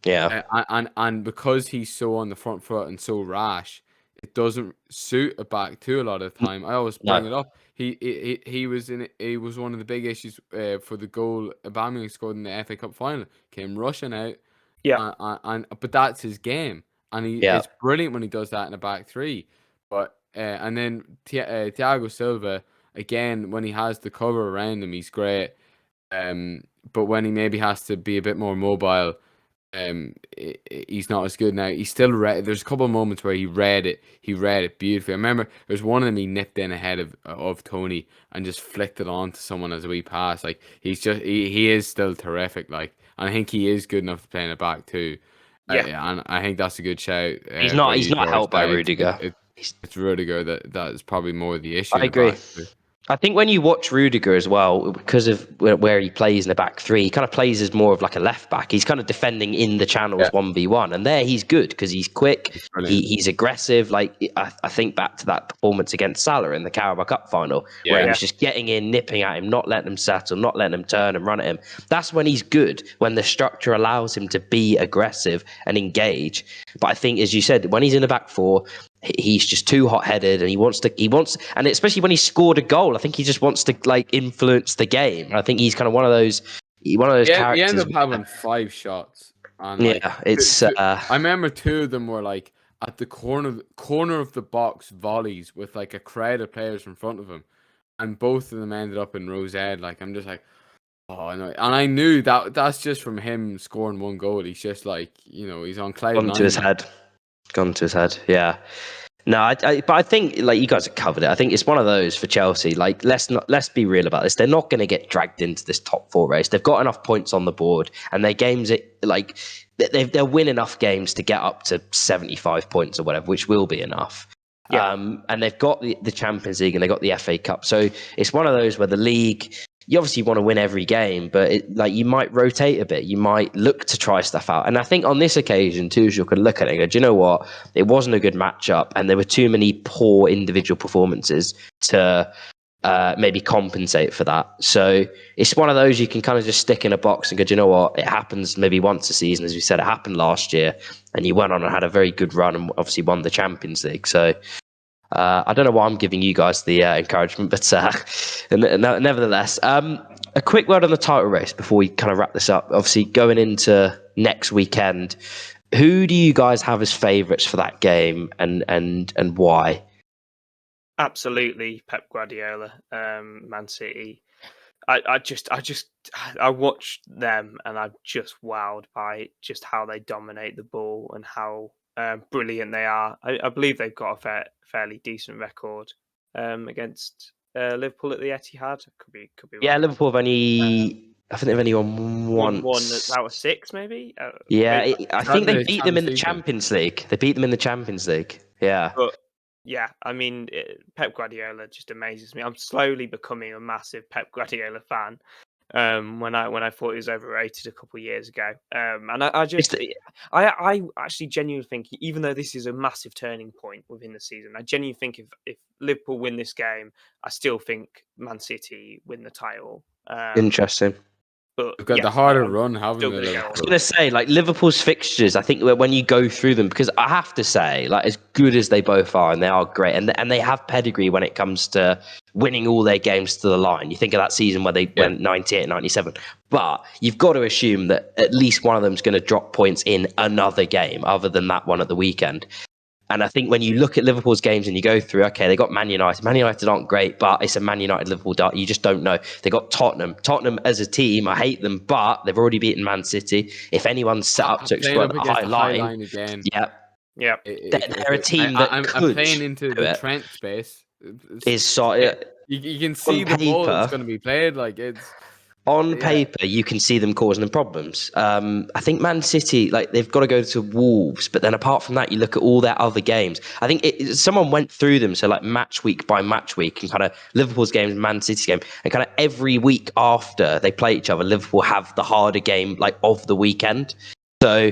Yeah. And because he's so on the front foot and so rash, it doesn't suit a back 2 a lot of the time. I always bring it up. He was one of the big issues for the goal Aubameyang scored in the FA Cup final. Came rushing out. Yeah. But that's his game, and it's brilliant when he does that in a back 3. But and then Thiago Silva, again, when he has the cover around him, he's great. But when he maybe has to be a bit more mobile, he's not as good now. He's still there's a couple of moments where he read it beautifully. I remember there's one of them he nipped in ahead of Tony and just flicked it on to someone as a wee pass. Like, he is still terrific. Like, and I think he is good enough to play in a back too. And I think that's a good shout. He's not helped by Rudiger. It's Rudiger that is probably more the issue. I agree. I think when you watch Rudiger as well, because of where he plays in the back 3, he kind of plays as more of like a left back. He's kind of defending in the channels 1v1, and there he's good because he's quick, he's aggressive. Like, I think back to that performance against Salah in the Carabao Cup final, where he was just getting in, nipping at him, not letting him settle, not letting him turn and run at him. That's when he's good, when the structure allows him to be aggressive and engage. But I think, as you said, when he's in the back 4, he's just too hot-headed, and he wants, and especially when he scored a goal, I think he just wants to like influence the game. And I think he's kind of one of those characters. He ended up having 5 shots, and it's. I remember 2 of them were like at the corner of the box volleys with like a crowd of players in front of him, and both of them ended up in Rose Ed. Like, I'm just like, oh no, and I knew that's just from him scoring 1 goal. He's just like, he's on cloud 9. Gone to his head, yeah. No, but I think, like, you guys have covered it. I think it's one of those for Chelsea. Like, let's be real about this. They're not going to get dragged into this top 4 race. They've got enough points on the board, and their games, they'll win enough games to get up to 75 points or whatever, which will be enough. Yeah. And they've got the Champions League and they've got the FA Cup. So it's one of those where the league, you obviously want to win every game, but you might rotate a bit. You might look to try stuff out. And I think on this occasion, Tuchel could look at it and go, do you know what? It wasn't a good matchup, and there were too many poor individual performances to maybe compensate for that. So it's one of those you can kind of just stick in a box and go, do you know what? It happens maybe once a season. As we said, it happened last year, and you went on and had a very good run and obviously won the Champions League. So I don't know why I'm giving you guys the encouragement, but nevertheless, a quick word on the title race before we kind of wrap this up. Obviously, going into next weekend, who do you guys have as favourites for that game, and why? Absolutely, Pep Guardiola, Man City. I watched them and I'm just wowed by just how they dominate the ball and how brilliant they are. I believe they've got a fairly decent record against Liverpool at the Etihad. Could be wrong. Yeah, Liverpool have only. I think they've only won once. One out of 6, maybe. I think they beat them in the Champions League. They beat them in the Champions League. Yeah. But yeah, I mean, Pep Guardiola just amazes me. I'm slowly becoming a massive Pep Guardiola fan. When I thought he was overrated a couple of years ago, and I actually genuinely think, even though this is a massive turning point within the season, I genuinely think if Liverpool win this game, I still think Man City win the title. Interesting. But They've got the harder run, haven't they? Liverpool. I was going to say, like, Liverpool's fixtures, I think when you go through them, because I have to say, like, as good as they both are, and they are great, and they have pedigree when it comes to winning all their games to the line. You think of that season where they went 98, 97. But you've got to assume that at least one of them's going to drop points in another game other than that one at the weekend. And I think when you look at Liverpool's games and you go through, okay, they got Man United. Man United aren't great, but it's a Man United Liverpool. You just don't know. They got Tottenham. Tottenham as a team, I hate them, but they've already beaten Man City. If anyone's set up to exploit the high line, again. Yeah, they're a team that I'm could playing into the Trent space. You can see the ball that's going to be played. Like it's. On paper, you can see them causing them problems. I think Man City, like, they've got to go to Wolves, but then apart from that, you look at all their other games. I think someone went through them, so like match week by match week, and kind of Liverpool's games, Man City's game, and kind of every week after they play each other, Liverpool have the harder game like of the weekend. So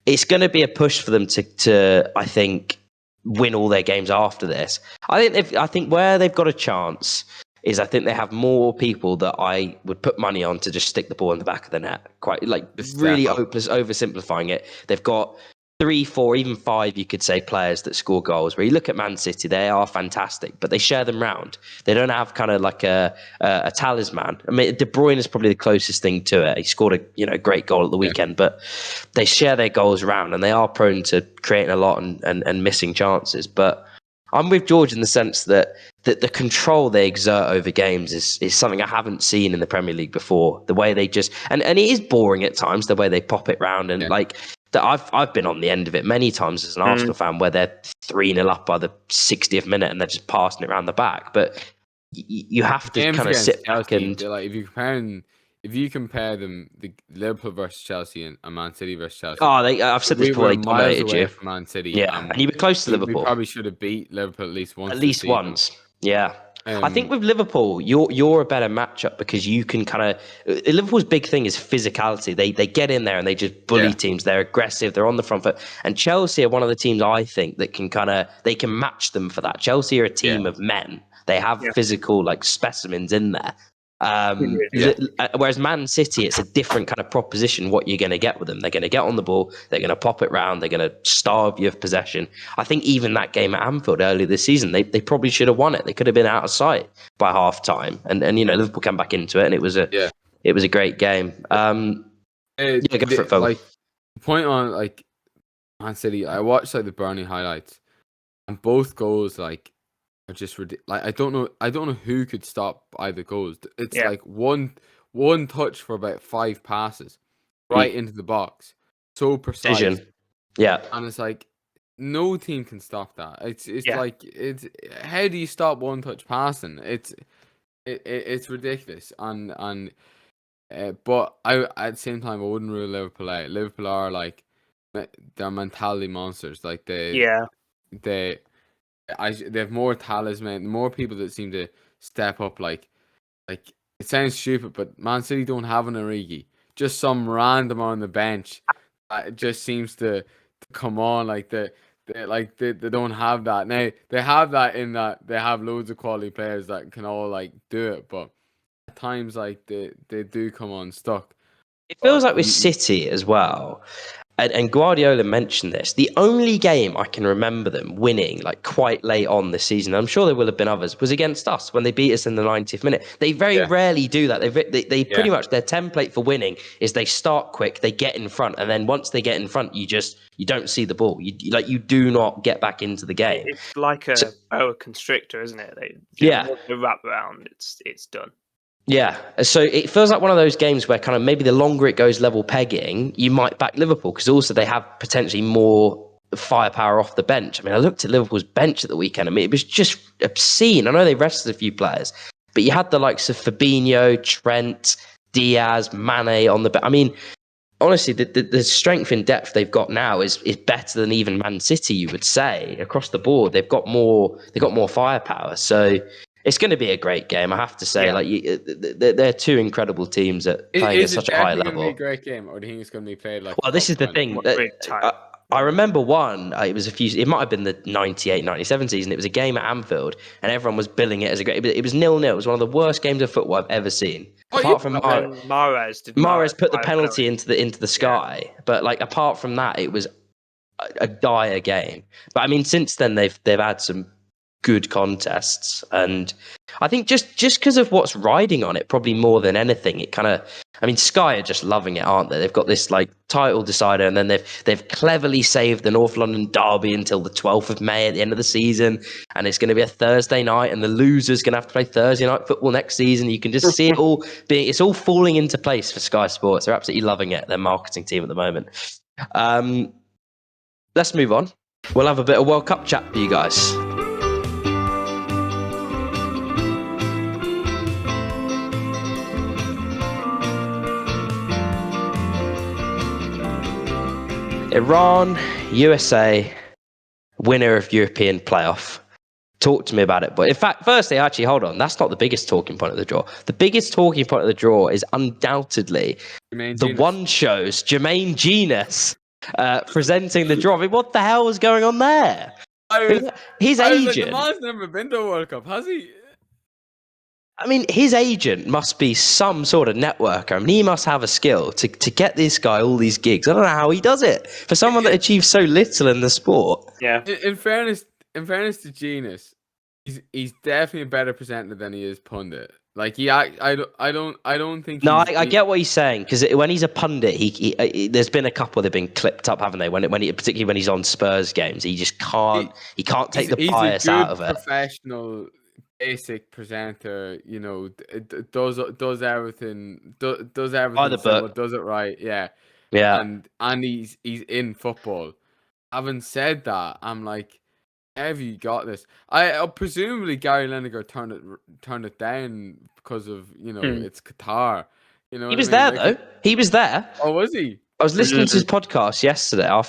it's going to be a push for them to I think win all their games after this. I think where they've got a chance is I think they have more people that I would put money on to just stick the ball in the back of the net. Quite like really oversimplifying it. They've got 3, 4, even 5, you could say, players that score goals. Where you look at Man City, they are fantastic, but they share them round. They don't have kind of like a talisman. I mean, De Bruyne is probably the closest thing to it. He scored a great goal at the weekend, but they share their goals around, and they are prone to creating a lot and missing chances. But I'm with George in the sense that the control they exert over games is something I haven't seen in the Premier League before. The way they just and it is boring at times, the way they pop it round, and I've been on the end of it many times as an Arsenal fan where they're 3-0 up by the 60th minute and they're just passing it around the back. But you have to kind of sit back and like if you compare them, the Liverpool versus Chelsea and Man City versus Chelsea. I've said this before. They dominated you from Man City. Yeah, and you were close to Liverpool. We probably should have beat Liverpool at least once. At least once, yeah. I think with Liverpool, you're a better matchup because you can kind of. Liverpool's big thing is physicality. They get in there and they just bully teams. They're aggressive. They're on the front foot. And Chelsea are one of the teams I think that can they can match them for that. Chelsea are a team of men. They have physical like specimens in there. Whereas Man City, it's a different kind of proposition. What you're going to get with them, they're going to get on the ball, they're going to pop it round, they're going to starve you of possession. I think even that game at Anfield earlier this season, they probably should have won it. They could have been out of sight by half time, and Liverpool came back into it, and it was a great game. Go for it, Phil. Like point on like Man City, I watched like the Burnley highlights, and both goals like. Are just ridiculous. Like I don't know who could stop either goals. It's like one touch for about 5 passes right into the box, so precise. And it's like no team can stop that. It's like how do you stop one touch passing? It's ridiculous. And but at the same time I wouldn't rule Liverpool out. Liverpool are like they're mentality monsters. Like they have more talisman, more people that seem to step up. Like it sounds stupid, but Man City don't have an Origi. Just some random on the bench. It just seems to come on. Like they don't have that. Now they have that in that they have loads of quality players that can all like do it, but at times like they do come on stuck. It feels like with City as well. And Guardiola mentioned this. The only game I can remember them winning like quite late on this season, I'm sure there will have been others, was against us when they beat us in the 90th minute. They very rarely do that. They pretty much, their template for winning is they start quick, they get in front, and then once they get in front, you don't see the ball. You do not get back into the game. It's like a boa constrictor, isn't it? They wrap around, it's done. Yeah, so it feels like one of those games where kind of maybe the longer it goes level pegging, you might back Liverpool because also they have potentially more firepower off the bench. I mean, I looked at Liverpool's bench at the weekend. I mean, it was just obscene. I know they rested a few players, but you had the likes of Fabinho, Trent, Diaz, Mane on the bench. I mean, honestly, the strength in depth they've got now is better than even Man City, you would say, across the board. They've got more firepower. So it's going to be a great game, I have to say. Like they're two incredible teams at playing at such a high level. Is it going to be a great game, or do you think it's going to be played like? Well, this is the thing. I remember one, it might have been the 98, 97 season. It was a game at Anfield and everyone was billing it as a great, it was 0-0. It was one of the worst games of football I've ever seen. Apart from When Mahrez put the fire penalty into the sky. But like, apart from that, it was a dire game. But I mean, since then they've had some good contests, and I think just because of what's riding on it, probably more than anything, it kind of, I mean, Sky are just loving it, aren't they? They've got this like title decider, and then they've cleverly saved the North London derby until the 12th of May at the end of the season, and it's going to be a Thursday night, and the loser's going to have to play Thursday night football next season. You can just see it's all falling into place for Sky Sports. They're absolutely loving it, their marketing team at the moment. Let's move on. We'll have a bit of World Cup chat for you guys. Iran, USA, winner of European playoff. Talk to me about it. But in fact, firstly, actually, hold on. That's not the biggest talking point of the draw. The biggest talking point of the draw is undoubtedly one show's Jermaine Genius presenting the draw. I mean, what the hell was going on there? His agent. Like, the man's never been to a World Cup, has he? I mean, his agent must be some sort of networker. I mean, he must have a skill to get this guy all these gigs. I don't know how he does it. For someone that achieves so little in the sport. Yeah. In fairness to Genius, he's definitely a better presenter than he is pundit. Like I don't think. No, I get what he's saying, because when he's a pundit, he there's been a couple that've been clipped up, haven't they? Particularly when he's on Spurs games, he just can't take the bias out of it. He's a good professional, basic presenter. You know, does everything by the book, does it right. Yeah. And he's in football. Having said that, I'm like, have you got this? Presumably Gary Lineker turned it down because of, you know, it's Qatar. You know, he was there though. He was there. Oh, was he? I was listening to his podcast yesterday or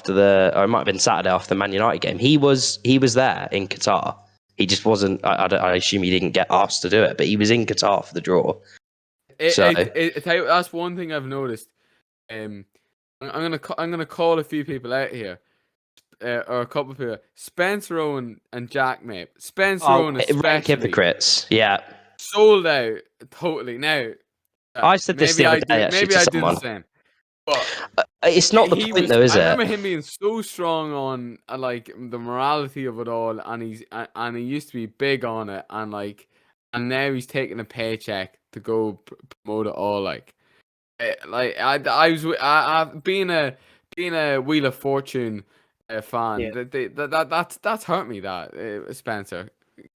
it might have been Saturday after the Man United game. He was there in Qatar. He just wasn't. I assume he didn't get asked to do it, but he was in Qatar for the draw. That's one thing I've noticed. I'm gonna call a few people out here. Or a couple of people, Spencer Owen and Jack Mape. Spencer Owen especially. Rank hypocrites, yeah. Sold out totally. Now, I said this the other day, actually, maybe to I someone. did the same. But it's not the point, though, is it? I remember him being so strong on like the morality of it all, and he used to be big on it, and now he's taking a paycheck to go promote it all. Being a Wheel of Fortune fan, that's hurt me. Spencer,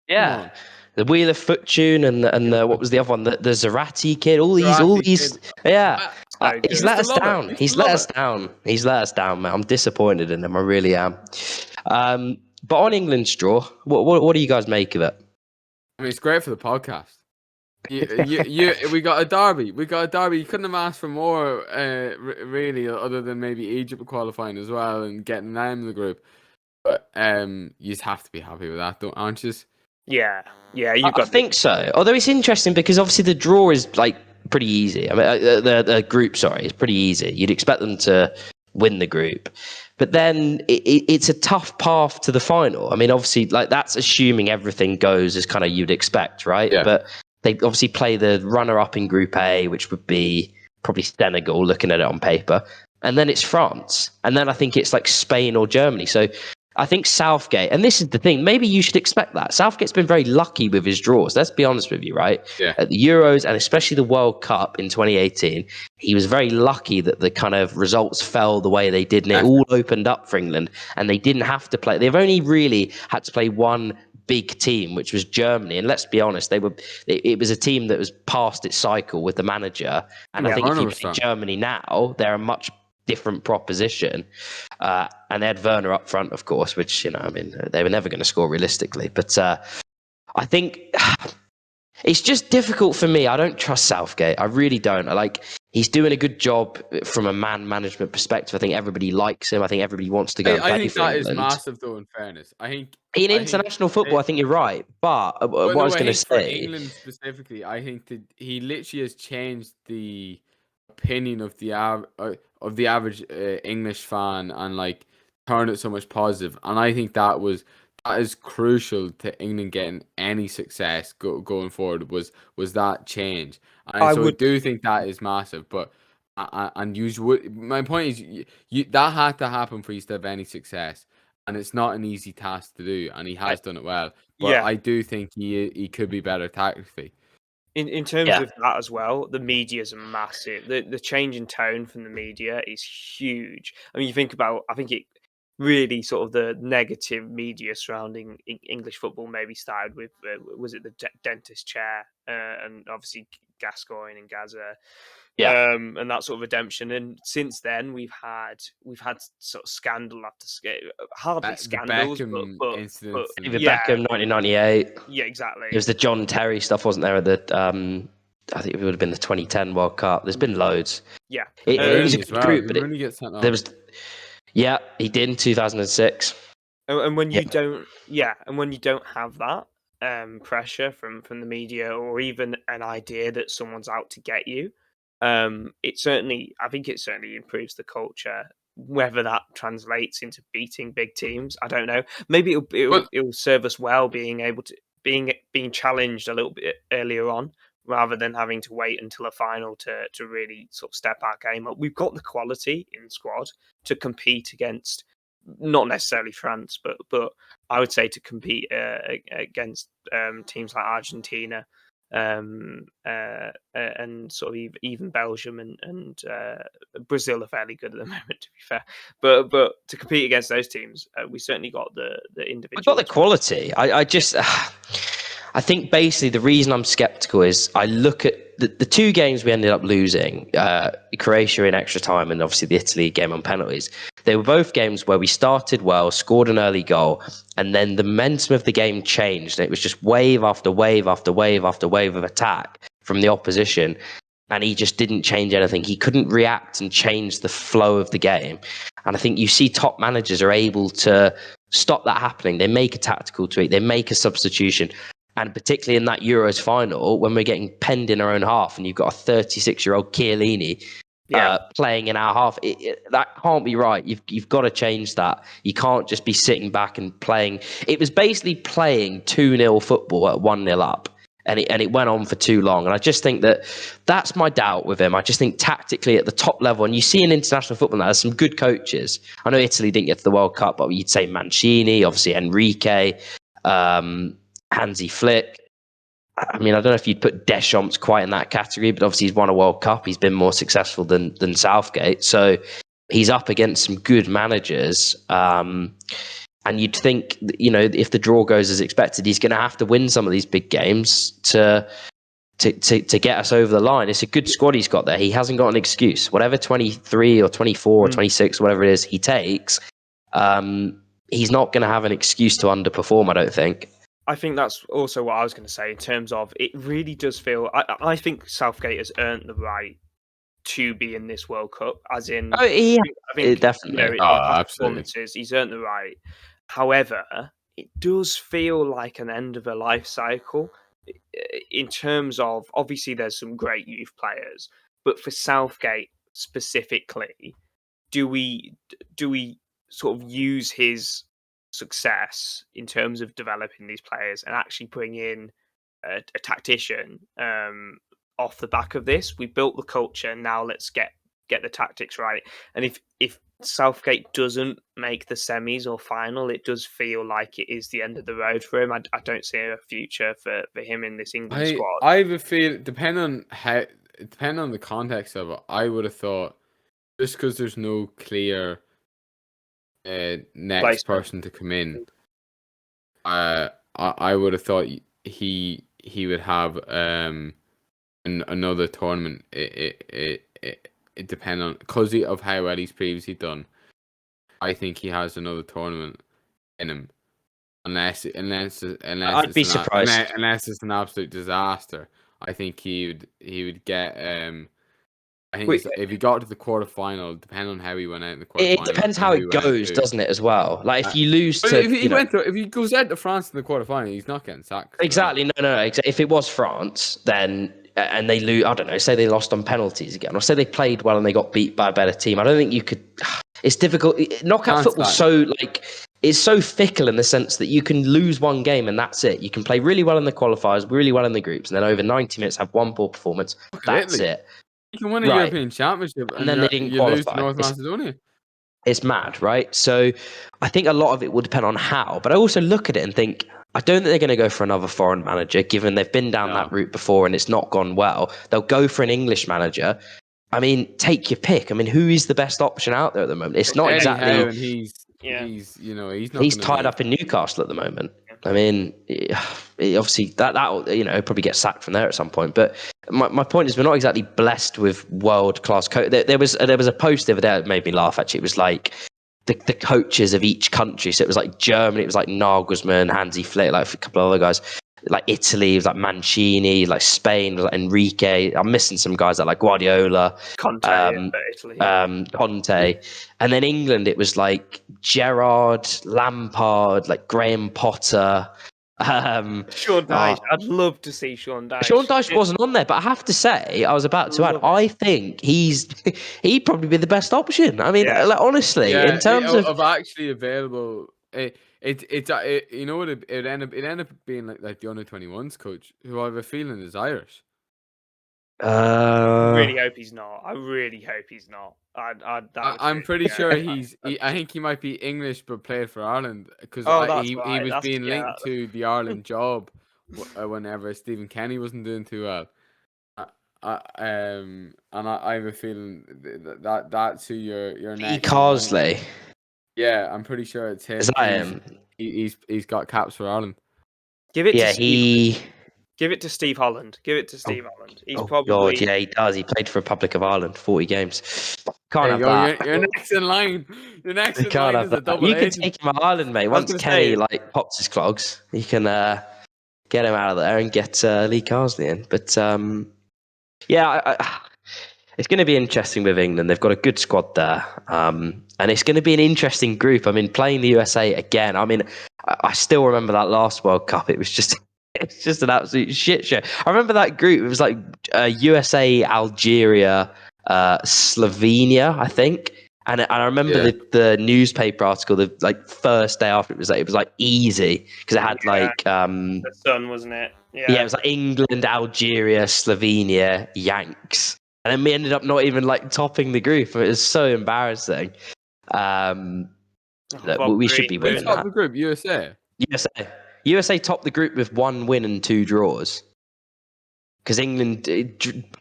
yeah, the Wheel of Fortune and the what was the other one? The Zarate kid. All these, yeah. He's let us down. He's let us down. He's let us down, man. I'm disappointed in him. I really am. But on England's draw, what do you guys make of it? I mean, it's great for the podcast. We got a derby. You couldn't have asked for more, really, other than maybe Egypt qualifying as well and getting them in the group. But you just have to be happy with that, aren't you? Yeah. I think so. Although it's interesting because obviously the draw is like pretty easy. I mean, the group, is pretty easy. You'd expect them to win the group, but then it's a tough path to the final. I mean, obviously, like that's assuming everything goes as kind of you'd expect, right? Yeah. But they obviously play the runner-up in Group A, which would be probably Senegal, looking at it on paper, and then it's France, and then I think it's like Spain or Germany. So I think Southgate, and this is the thing, maybe you should expect that. Southgate's been very lucky with his draws. Let's be honest with you, right? Yeah. At the Euros and especially the World Cup in 2018, he was very lucky that the kind of results fell the way they did, and it all opened up for England, and they didn't have to play. They've only really had to play one big team, which was Germany, and let's be honest, it was a team that was past its cycle with the manager, and I think if you play Germany now, they're a much different proposition, and they had Werner up front, of course, which, you know, I mean, they were never going to score realistically, but I think it's just difficult for me. I don't trust Southgate. I really don't. He's doing a good job from a man management perspective. I think everybody likes him. I think everybody wants to go and play for England. I think that is massive, though, in fairness. In international football, I think you're right. But what I was going to say, for England specifically, I think that he literally has changed the opinion of the average English fan, and turned it so much positive, and I think that is crucial to England getting any success going forward. Was that change? And I so I would. do think that is massive. But and you would. My point is, you that had to happen for you to have any success, and it's not an easy task to do. And he has done it well. But Yeah. I do think he could be better tactically. In terms Yeah. of that as well, the media is massive. The change in tone from the media is huge. I mean, you think about, I think it really sort of the negative media surrounding English football maybe started with, was it the dentist chair, and obviously Gascoigne and Gaza, Yeah. and that sort of redemption. And since then, we've had sort of scandal after hardly The scandals, Beckham but incidents and David yeah, Beckham, 1998. yeah, exactly. There was the John Terry stuff, wasn't there? I think it would have been the 2010 World Cup. There's been loads. Yeah, It was a Rooney good as well. group, Did but Rooney get sent there off? was, yeah, he did in 2006. and when Yeah. you don't, yeah, and when you don't have that pressure from the media or even an idea that someone's out to get you, I think it certainly improves the culture. Whether that translates into beating big teams, I don't know. Maybe But it'll serve us well being able to being challenged a little bit earlier on rather than having to wait until a final to really sort of step our game up. We've got the quality in squad to compete against not necessarily France, but I would say to compete against teams like Argentina, and sort of even Belgium and Brazil are fairly good at the moment, to be fair. But to compete against those teams, we certainly got the We've got the individuals. quality. I just, I think basically the reason I'm skeptical is I look at the two games we ended up losing, Croatia in extra time and obviously the Italy game on penalties. They were both games where we started well, scored an early goal, and then the momentum of the game changed. And it was just wave after wave after wave after wave of attack from the opposition. And he just didn't change anything. He couldn't react and change the flow of the game. And I think you see top managers are able to stop that happening. They make a tactical tweak. They make a substitution. And particularly in that Euros final, when we're getting penned in our own half and you've got a 36-year-old Chiellini playing in our half, that can't be right. You've got to change that. You can't just be sitting back and playing. It was basically playing 2-0 football at 1-0 up. And it went on for too long. And I just think that's my doubt with him. I just think tactically at the top level, and you see in international football now, there's some good coaches. I know Italy didn't get to the World Cup, but you'd say Mancini, obviously Enrique, Hansi Flick. I mean, I don't know if you'd put Deschamps quite in that category, but obviously he's won a World Cup. He's been more successful than Southgate. So he's up against some good managers. And you'd think, if the draw goes as expected, he's going to have to win some of these big games to get us over the line. It's a good squad he's got there. He hasn't got an excuse. Whatever 23 or 24 or 26, whatever it is he takes, he's not going to have an excuse to underperform, I don't think. I think that's also what I was going to say in terms of it really does feel. I think Southgate has earned the right to be in this World Cup, as in. Oh, yeah, I think definitely. Oh, the past absolutely. performances, he's earned the right. However, it does feel like an end of a life cycle in terms of obviously there's some great youth players, but for Southgate specifically, do we sort of use his success in terms of developing these players and actually bring in a tactician off the back of this? We built the culture, now let's get the tactics right. And if Southgate doesn't make the semis or final, it does feel like it is the end of the road for him. I don't see a future for him in this England squad. I have a feel, depending on the context of it, I would have thought just because there's no clear next person to come in, I would have thought he would have another tournament. It depends on, because of how well he's previously done. I think he has another tournament in him, unless I'd be surprised. Unless it's an absolute disaster. I think he would get. I think if he got to the quarterfinal, depending on how he went out in the quarterfinal, It depends how it goes, doesn't it? As well, like if you lose to, if he goes out to France in the quarterfinal, he's not getting sacked. Exactly. No. If it was France, then and they lose, I don't know. Say they lost on penalties again, or say they played well and they got beat by a better team. I don't think you could. it's difficult. Knockout football's so it's so fickle in the sense that you can lose one game and that's it. You can play really well in the qualifiers, really well in the groups, and then over 90 minutes have one poor performance. That's it. You can win a European Championship and then they didn't you qualify. lose to North Macedonia. It's mad, right? So I think a lot of it will depend on how. But I also look at it and think, I don't think they're going to go for another foreign manager, given they've been down that route before and it's not gone well. They'll go for an English manager. I mean, take your pick. I mean, who is the best option out there at the moment? It's not exactly. Howe, and he's tied up in Newcastle at the moment. I mean, obviously that probably get sacked from there at some point. But my point is, we're not exactly blessed with world class coach. There was a post the other day that made me laugh. Actually, it was like the coaches of each country. So it was like Germany, it was like Nagelsmann, Hansi Flick, like a couple of other guys. Like Italy, it was like Mancini. Like Spain, was like Enrique. I'm missing some guys like Guardiola, Italy, Conte, and then England. It was like Gerrard, Lampard, like Graham Potter. Sean Dyche. I'd love to see Sean Dyche. Sean Dyche wasn't on there, but I have to say, I was about to add, I think he'd probably be the best option. I mean, honestly, in terms of actually available. You know what it end up being like the under-21s coach, who I have a feeling is Irish. I really hope he's not. I'm pretty sure I think he might be English but played for Ireland, because he was being linked to the Ireland job whenever Stephen Kenny wasn't doing too well. And I have a feeling that's who your next. Carsley. Yeah, I'm pretty sure it's him. Is that him? He's got caps for Ireland. Give it to Steve. Give it to Steve Holland. Holland. He's probably. God, yeah, he does. He played for Republic of Ireland, 40 games. Can't have that. You're next in line. You're next in line is a double You can agent. take him out of Ireland, mate. Once Kenny pops his clogs, you can get him out of there and get Lee Carsley in. But it's going to be interesting with England. They've got a good squad there, and it's going to be an interesting group. I mean, playing the USA again. I mean, I still remember that last World Cup. It's just an absolute shit show. I remember that group. It was like USA, Algeria, Slovenia, I think. And I remember the newspaper article. The first day after, it was easy because it had the sun, wasn't it? Yeah, it was like England, Algeria, Slovenia, Yanks. And then we ended up not even topping the group. It was so embarrassing. We should be winning that. Top the group, USA. USA topped the group with 1 win and 2 draws. Because England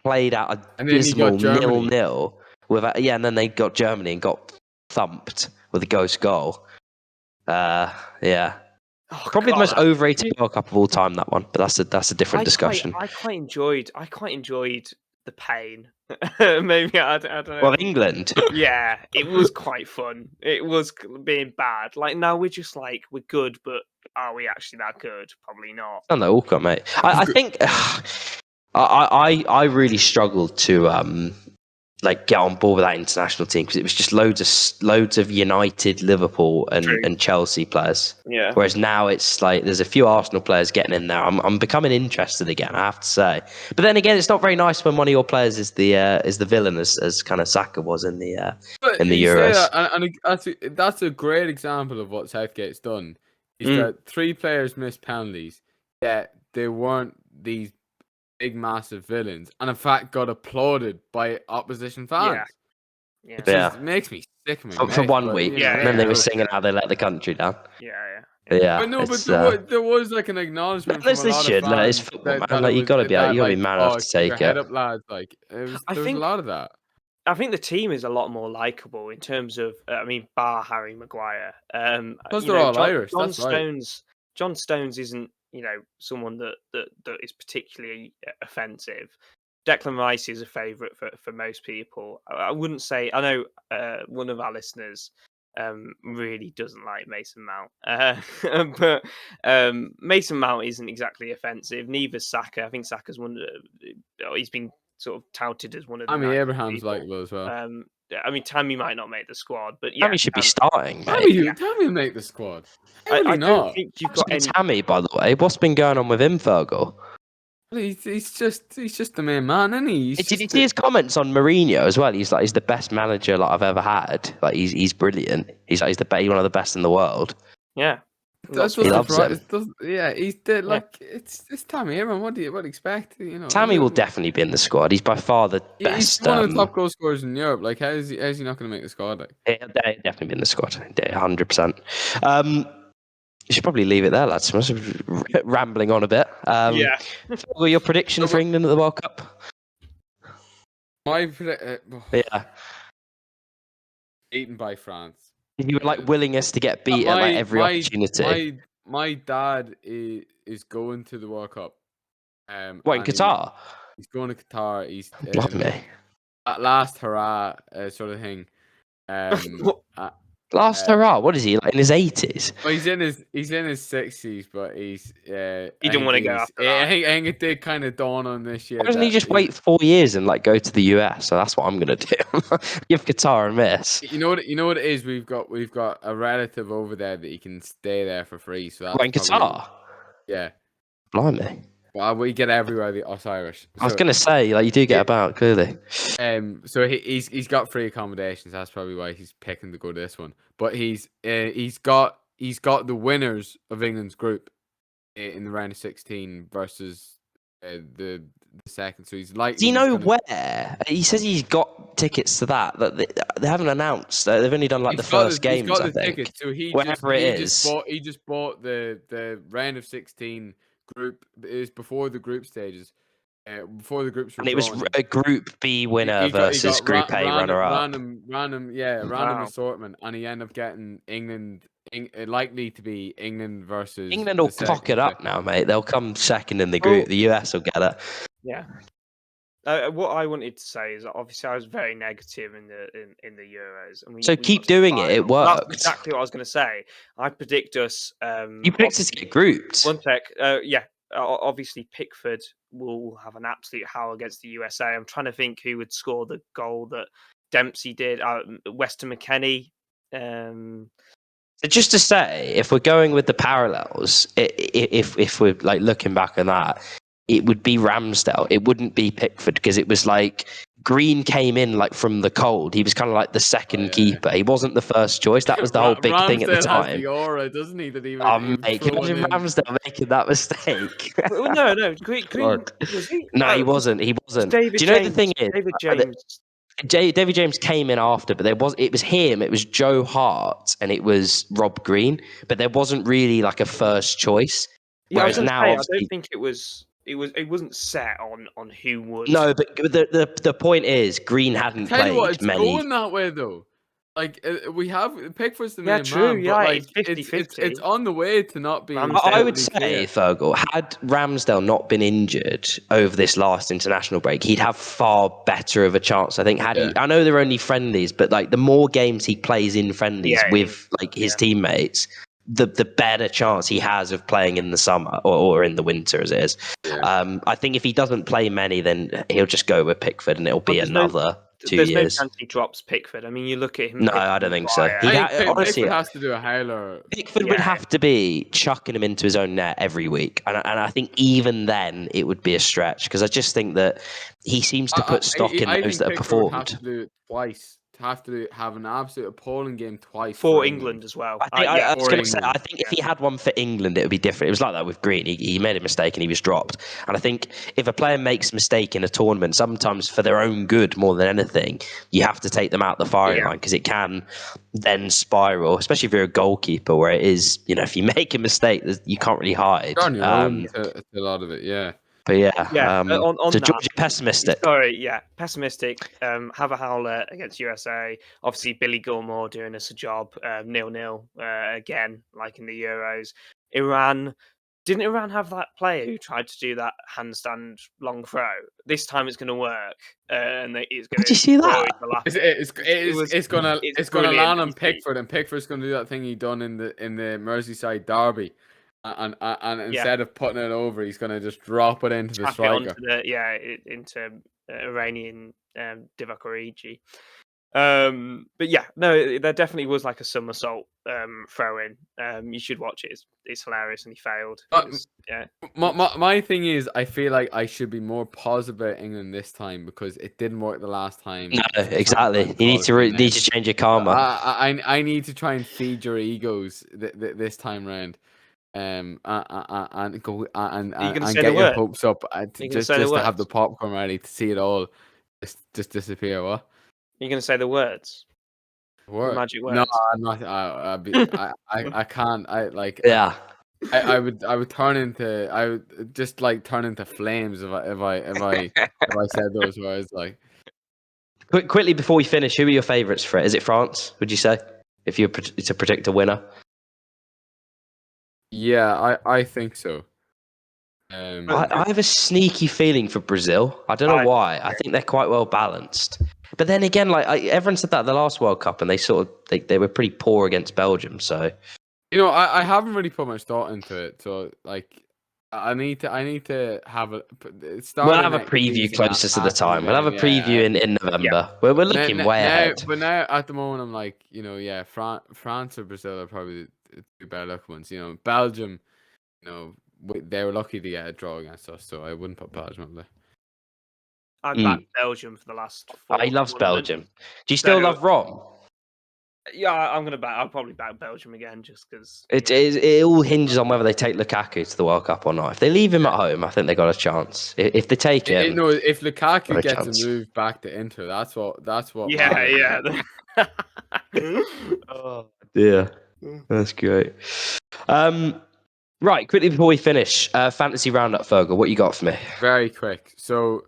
played out a dismal 0-0. And then they got Germany and got thumped with a ghost goal. Probably the most overrated World Cup of all time, that one. But that's a different discussion. I quite enjoyed the pain. Maybe I don't know. Well, England. Yeah, it was quite fun. It was being bad. Now we're just we're good, but are we actually that good? Probably not. I know, Walcott, mate. I think I really struggled to get on board with that international team because it was just loads of United, Liverpool, and Chelsea players. Yeah. Whereas now it's there's a few Arsenal players getting in there. I'm becoming interested again, I have to say. But then again, it's not very nice when one of your players is the villain, as kind of Saka was in the Euros. And that's a great example of what Southgate's done. Is that 3 players missed penalties, yet they weren't these big massive villains, and in fact got applauded by opposition fans. It makes me sick for 1 week. And then they were singing how they let the country down. Yeah. But there was an acknowledgement. There's this shit. It's football, man. You gotta be man enough to take it. Head up, lads. There was a lot of that. I think the team is a lot more likable in terms of, bar Harry Maguire. Plus, they're all Irish. John Stones isn't, someone that is particularly offensive. Declan Rice is a favourite for most people. I wouldn't say. I know one of our listeners really doesn't like Mason Mount, but Mason Mount isn't exactly offensive. Neither's Saka. I think Saka's he's been sort of touted as one of the. Abraham's likable as well. Tammy might not make the squad, but Tammy should be starting. Tammy will make the squad. I don't think you've got any. Tammy, by the way, what's been going on with him, Fergal? He's just the main man, isn't he? Did you see his comments on Mourinho as well? He's like, he's the best manager like I've ever had. Like he's brilliant. He's like he's one of the best in the world. Yeah. That's He loves him. Yeah, he's the, like it's Tammy Abraham. What do you expect? You know, Tammy will definitely be in the squad. He's by far the he's best. one of the top goal scorers in Europe. Like, how's he not going to make the squad? Like, He'll definitely be in the squad. 100%. You should probably leave it there, lads. I'm rambling on a bit. Yeah. What your prediction for England at the World Cup? Yeah. Beaten by France. You were like willing us to get beat at like every opportunity. My dad is going to the World Cup. What, in Qatar? He's going to Qatar. He's Blimey. at last hurrah sort of thing. Last hurrah. What is he, like in his 80s? Well, he's in his 60s, but he's He didn't want to go after that. I think it did kind of dawn on this year. Why doesn't he just wait 4 years and like go to the US? So that's what I'm gonna do. Give Qatar a miss. You know what it is. We've got a relative over there that he can stay there for free. So that's in Qatar. Yeah. Blimey. Well, we get everywhere the us Irish. I was gonna say, like, you do get about clearly. So he's got free accommodations. That's probably why he's picking to go to this one. But he's got the winners of England's group in the round of 16 versus the second. So he's like. Do you know where? He says he's got tickets to that they haven't announced. They've only done like the first games. He's got I think. Tickets, so he just bought the round of 16 group. Is before the group stages. Before the groups were and it was drawn. a Group B winner versus Group A runner-up. Random assortment, and he ended up getting England. Likely to be England versus. England will cock it up now, mate. They'll come second in the group. The US will get it. Yeah. What I wanted to say is that obviously I was very negative in the Euros, and we keep doing it. It worked. That's exactly what I was going to say. I predict us. You predict us to get grouped. One sec. Yeah. Obviously, Pickford will have an absolute howl against the USA. I'm trying to think who would score the goal that Dempsey did. Weston McKennie. So just to say, if we're going with the parallels, if we're like looking back on that, it would be Ramsdale. It wouldn't be Pickford because it was like Green came in like from the cold. He was kind of like the second keeper. He wasn't the first choice. That was the whole big thing at the time. Has the aura, doesn't he? That mate, can you imagine Ramsdale making that mistake? No. Green was he? No, he wasn't. He wasn't. Do you know the thing is? David James. David James came in after, but it was him, it was Joe Hart, and it was Rob Green, but there wasn't really like a first choice. Whereas now, I don't think it wasn't set on who would. No, but the point is, Green hadn't played it's going that way though. Like we have Pickford's the main true, man. Yeah, but, like, it's 50-50. It's on the way to not being. I would say, Fergal, had Ramsdale not been injured over this last international break, he'd have far better of a chance. I think I know they're only friendlies, but like the more games he plays in friendlies with like his teammates, the better chance he has of playing in the summer or in the winter as it is. Yeah. I think if he doesn't play many, then he'll just go with Pickford and it'll be another 2 years. There's no chance he drops Pickford. I mean, you look at him. No, I don't think so. Honestly, Pickford has to do a howler. Pickford would have to be chucking him into his own net every week. And I think even then it would be a stretch because I just think that he seems to put stock in those that have performed. Have to do it twice. Have to have an absolute appalling game twice for England as well. I was going to say, I think if he had one for England, it would be different. It was like that with Green. He made a mistake and he was dropped. And I think if a player makes a mistake in a tournament, sometimes for their own good more than anything, you have to take them out the firing line because it can then spiral, especially if you're a goalkeeper, where it is, if you make a mistake, you can't really hide. You're on your own to a lot of it, yeah. But on so that, George, pessimistic. Sorry, pessimistic. Have a howler against USA. Obviously, Billy Gilmore doing us a job. 0-0 again, like in the Euros. Didn't Iran have that player who tried to do that handstand long throw? This time it's going to work, and it's going to. Did you see that? It's going to land on Pickford, and Pickford's going to do that thing he done in the Merseyside derby. And instead of putting it over, he's going to just drop it into the striker. Into Iranian Divock Origi. But there definitely was like a somersault throw in. You should watch it. It's hilarious, and he failed. Yeah. My thing is, I feel like I should be more positive about England this time because it didn't work the last time. No, exactly. You need to change your karma. I need to try and feed your egos this time round. And go and get your hopes up just to have the popcorn ready to see it all just disappear. What? You're gonna say the words? Word. Magic words? No, I'm not. I can't. Yeah. I would turn into. I would just turn into flames if I said those words. Like Quickly before we finish, who are your favourites for it? Is it France? Would you say if you were to predict a winner? Yeah, I think so. I have a sneaky feeling for Brazil. I don't know why. I think they're quite well balanced. But then again, everyone said that at the last World Cup, and they were pretty poor against Belgium. So I haven't really put much thought into it. So I need to have a. We'll have a preview closer to the time. We'll have a preview in November. Yeah. We're looking way ahead. But now at the moment, I'm like, France or Brazil are probably the two better looking ones. Belgium, they were lucky to get a draw against us, so I wouldn't put Belgium up there. I've backed Belgium for the last 4 He loves Belgium. Do you still love Rom? Yeah, I'll probably back Belgium again just because. It all hinges on whether they take Lukaku to the World Cup or not. If they leave him at home, I think they got a chance. If they take him, if Lukaku gets a move back to Inter, that's what. Yeah. Oh dear, that's great. Right, quickly before we finish, fantasy roundup, Fergal. What you got for me? Very quick. So,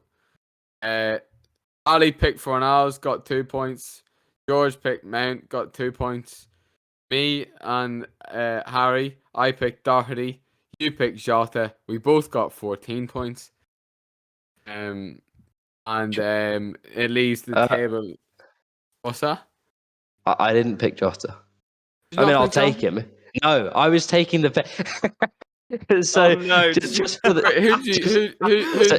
Ali picked Fornals, got 2 points. George picked Mount, got 2 points. Me and Harry, I picked Doherty. You picked Jota. We both got 14 points. And it leaves the table. What's that? I didn't pick Jota. I'll take him. No, I was taking the. So just for the, who did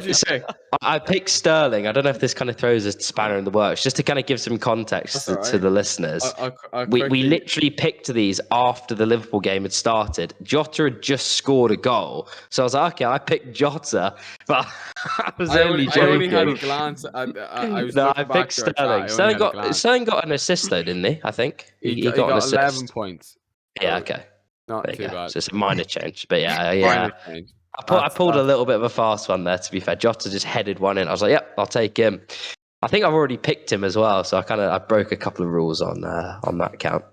you pick? I picked Sterling. I don't know if this kind of throws a spanner in the works, just to kind of give some context to the listeners. We literally picked these after the Liverpool game had started. Jota had just scored a goal, so I was like, okay, I picked Jota, but I was only joking. I only had a glance. I picked Sterling. Sterling got an assist though, didn't he? I think he got an assist. 11 points. Yeah, okay. Not too bad. So it's a minor change, but yeah. I pulled a little bit of a fast one there, to be fair. Jota just headed one in. I was like, yep, I'll take him. I think I've already picked him as well, so I broke a couple of rules on that account.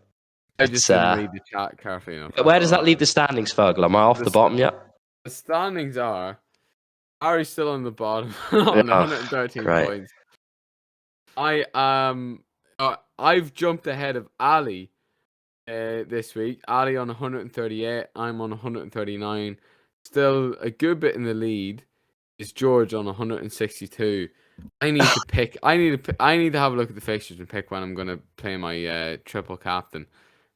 I just didn't read the chat carefully enough. Where does that leave the standings, Fergal? Am I off the bottom yet? The standings are Harry's still on the bottom on 113 points. I've jumped ahead of Ali this week. Ali on 138. I'm on 139. Still a good bit in the lead is George on 162. I need to pick. I need to have a look at the fixtures and pick when I'm going to play my triple captain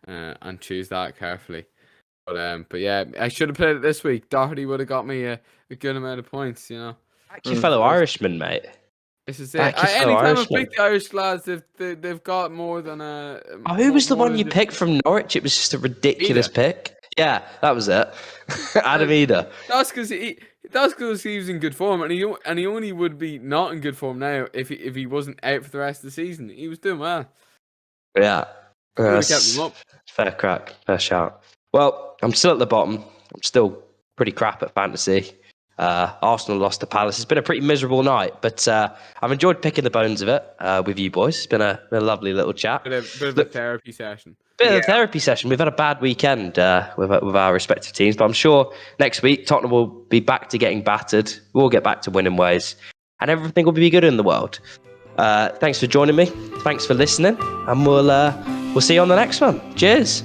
and choose that carefully. But yeah, I should have played it this week. Doherty would have got me a good amount of points. Back your fellow Irishman, mate. This is it. Anytime I've picked the Irish lads, they've got more than a. Who was the one you picked from Norwich? It was just a ridiculous pick. Yeah, that was it. Adam Eder. That's because he was in good form, and he only would be not in good form now if he wasn't out for the rest of the season. He was doing well. Yeah, kept him up. Fair crack, fair shout. Well, I'm still at the bottom. I'm still pretty crap at fantasy. Arsenal lost to Palace. It's been a pretty miserable night, but I've enjoyed picking the bones of it with you boys. It's been a lovely little chat. Bit of a therapy session. Bit of a therapy session. We've had a bad weekend with our respective teams, but I'm sure next week Tottenham will be back to getting battered. We'll get back to winning ways, and everything will be good in the world. Thanks for joining me. Thanks for listening, and we'll see you on the next one. Cheers.